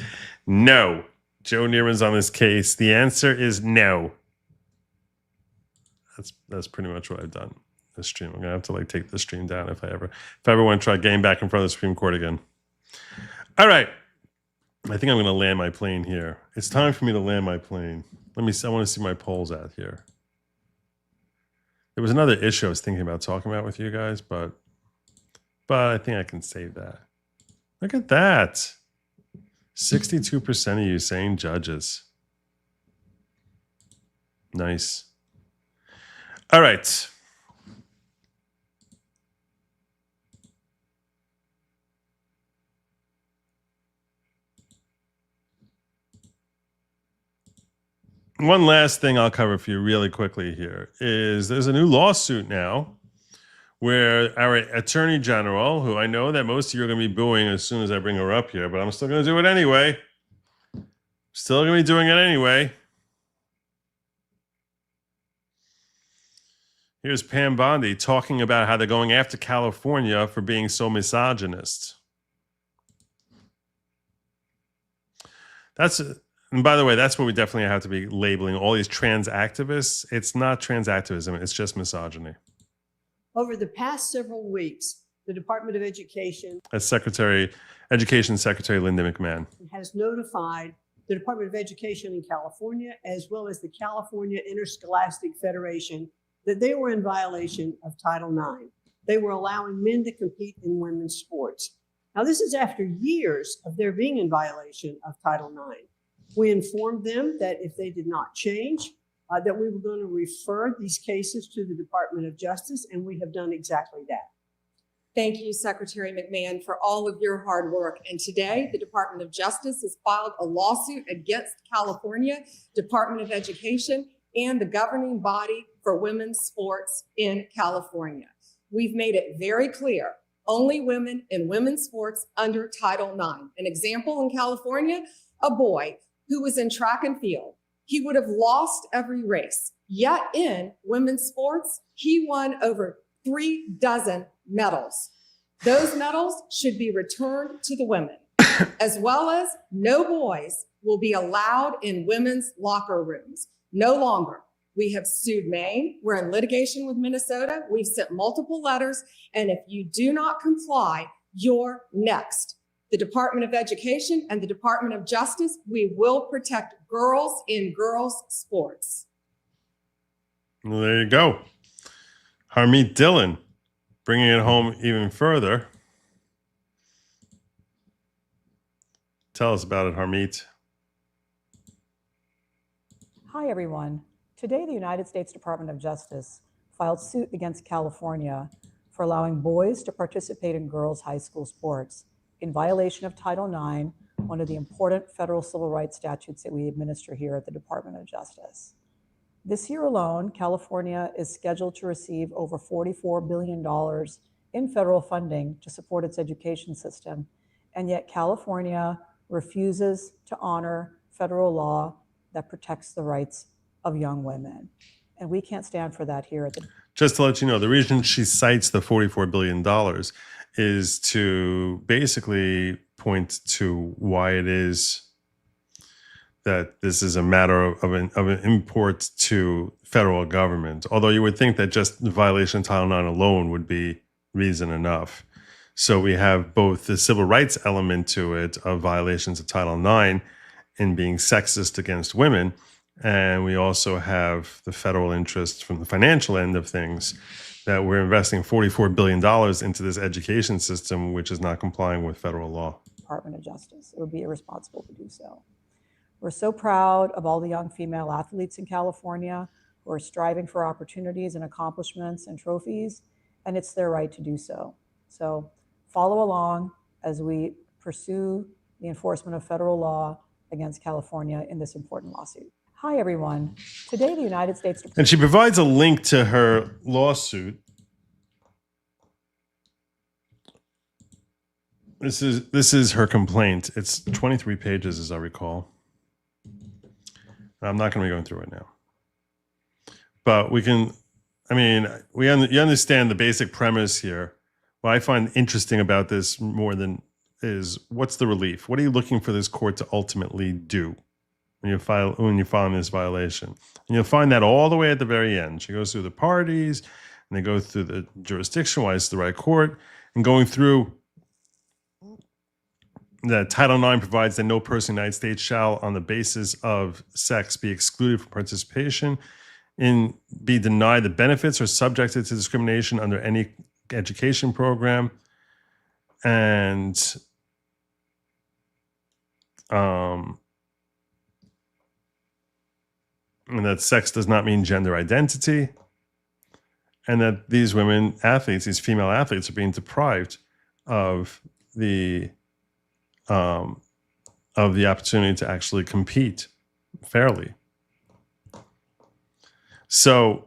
no, Joe Neerman's on this case. The answer is no. That's pretty much what I've done this stream. I'm gonna have to like take this stream down if I ever want to try getting back in front of the Supreme Court again. All right. I think I'm gonna land my plane here. It's time for me to land my plane. I want to see my polls out here. There was another issue I was thinking about talking about with you guys, but I think I can save that. Look at that. 62% of you saying judges. Nice. All right. One last thing I'll cover for you really quickly here is there's a new lawsuit now where our Attorney General, who I know that most of you are going to be booing as soon as I bring her up here, but I'm still going to do it anyway. Still going to be doing it anyway. Here's Pam Bondi talking about how they're going after California for being so misogynist. And by the way, that's what we definitely have to be labeling all these trans activists. It's not trans activism. It's just misogyny. Over the past several weeks, the Department of Education As Education Secretary Linda McMahon has notified the Department of Education in California, as well as the California Interscholastic Federation, that they were in violation of Title IX. They were allowing men to compete in women's sports. Now, this is after years of their being in violation of Title IX. We informed them that if they did not change, that we were going to refer these cases to the Department of Justice, and we have done exactly that. Thank you, Secretary McMahon, for all of your hard work. And today, the Department of Justice has filed a lawsuit against California Department of Education and the governing body for women's sports in California. We've made it very clear, only women in women's sports under Title IX. An example in California, a boy who was in track and field. He would have lost every race. Yet in women's sports, he won over 36 medals. Those medals should be returned to the women, as well as no boys will be allowed in women's locker rooms. No longer. We have sued Maine. We're in litigation with Minnesota. We've sent multiple letters. And if you do not comply, you're next. The Department of Education and the Department of Justice, we will protect girls in girls' sports. Well, there you go. Harmeet Dillon, bringing it home even further. Tell us about it, Harmeet. Hi, everyone. Today, the United States Department of Justice filed suit against California for allowing boys to participate in girls' high school sports in violation of Title IX, one of the important federal civil rights statutes that we administer here at the Department of Justice. This year alone, California is scheduled to receive over $44 billion in federal funding to support its education system, and yet California refuses to honor federal law that protects the rights of young women. And we can't stand for that here at the... Just to let you know, the reason she cites the $44 billion is to basically point to why it is that this is a matter of an import to federal government. Although you would think that just the violation of Title IX alone would be reason enough. So we have both the civil rights element to it of violations of Title IX in being sexist against women. And we also have the federal interest from the financial end of things that we're investing $44 billion into this education system, which is not complying with federal law. Department of Justice. It would be irresponsible to do so. We're so proud of all the young female athletes in California who are striving for opportunities and accomplishments and trophies, and it's their right to do so. So follow along as we pursue the enforcement of federal law against California in this important lawsuit. Hi, everyone. Today, the United States... And she provides a link to her lawsuit. This is her complaint. It's 23 pages, as I recall. I'm not going to be going through it now. But we can... I mean, you understand the basic premise here. What I find interesting about this more than is what's the relief? What are you looking for this court to ultimately do when you file this violation? And you'll find that all the way at the very end. She goes through the parties, and they go through the jurisdiction, why it's the right court, and going through that Title IX provides that no person in the United States shall, on the basis of sex, be excluded from participation in, be denied the benefits or subjected to discrimination under any education program, and that sex does not mean gender identity, and that these women athletes, these female athletes, are being deprived of the opportunity to actually compete fairly. So,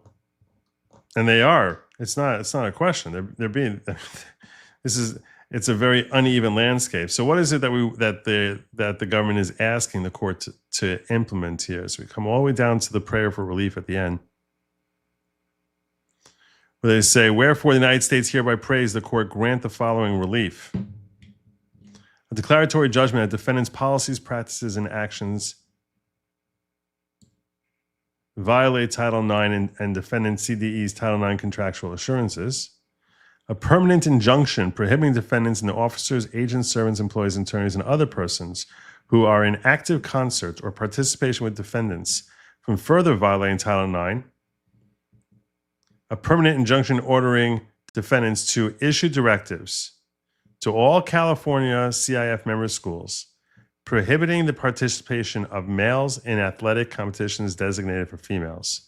and they are. It's not a question. They're being. It's a very uneven landscape. So, what is it that the government is asking the court to implement here? So we come all the way down to the prayer for relief at the end, where they say, "Wherefore the United States hereby prays the court grant the following relief: a declaratory judgment that defendants' policies, practices, and actions violate Title IX and defendant CDE's Title IX contractual assurances. A permanent injunction prohibiting defendants and the officers, agents, servants, employees, attorneys, and other persons who are in active concert or participation with defendants from further violating Title IX. A permanent injunction ordering defendants to issue directives to all California CIF member schools prohibiting the participation of males in athletic competitions designated for females.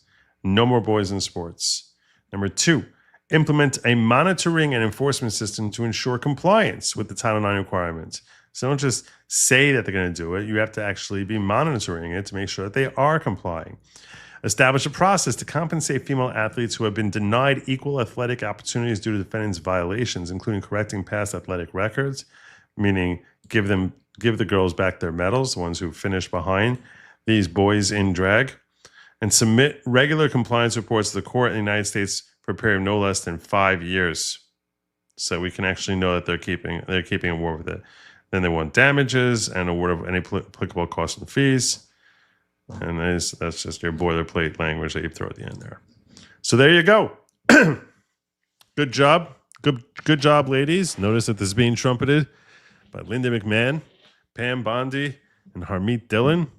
No more boys in sports. Number 2, implement a monitoring and enforcement system to ensure compliance with the Title IX requirements. So don't just say that they're going to do it. You have to actually be monitoring it to make sure that they are complying. Establish a process to compensate female athletes who have been denied equal athletic opportunities due to defendants' violations, including correcting past athletic records, meaning give the girls back their medals, the ones who finished behind these boys in drag, and submit regular compliance reports to the court in the United States for a period of no less than 5 years. So we can actually know that they're keeping award with it. Then they want damages and award of any applicable costs and fees. And that's just your boilerplate language that you throw at the end there. So there you go. Good job. Good job, ladies. Notice that this is being trumpeted by Linda McMahon, Pam Bondi, and Harmeet Dillon.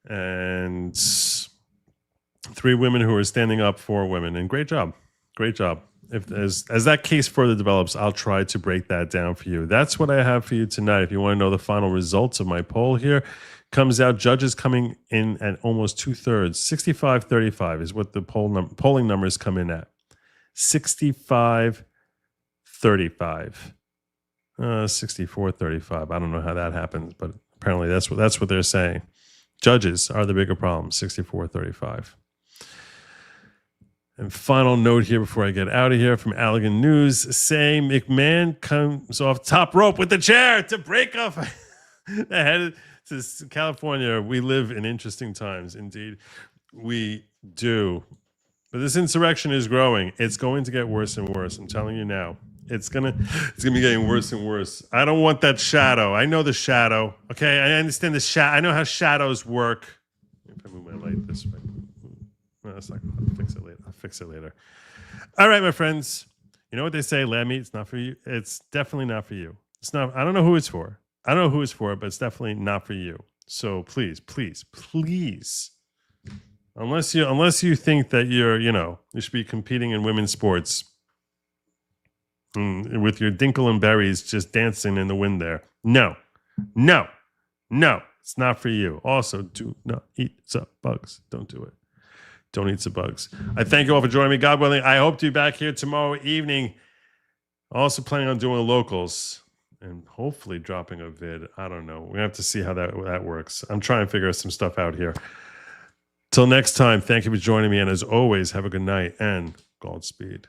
And 3 women who are standing up for women. And great job. Great job. As that case further develops, I'll try to break that down for you. That's what I have for you tonight. If you want to know the final results of my poll here, comes out judges coming in at almost 2/3. 65-35 is what the polling numbers come in at. 65-35. 64-35. I don't know how that happens, but apparently that's what they're saying. Judges are the bigger problem. 64-35. And final note here before I get out of here from Allegan News saying McMahon comes off top rope with the chair to break off ahead to California. We live in interesting times. Indeed, we do. But this insurrection is growing. It's going to get worse and worse. I'm telling you now. It's gonna be getting worse and worse. I don't want that shadow. I know the shadow. Okay, I understand the shadow. I know how shadows work. If I move my light this way. No, that's not. I'll fix it later. All right, my friends. You know what they say, lamb meat, it's not for you. It's definitely not for you. It's not. I don't know who it's for. I don't know who it's for, but it's definitely not for you. So please, please, please, unless you think that you should be competing in women's sports with your dinkle and berries just dancing in the wind there. No, it's not for you. Also, do not eat some bugs. Don't do it. Don't eat some bugs. I thank you all for joining me. God willing, I hope to be back here tomorrow evening. Also planning on doing locals and hopefully dropping a vid. I don't know. We have to see how that works. I'm trying to figure some stuff out here. Till next time, thank you for joining me. And as always, have a good night and Godspeed.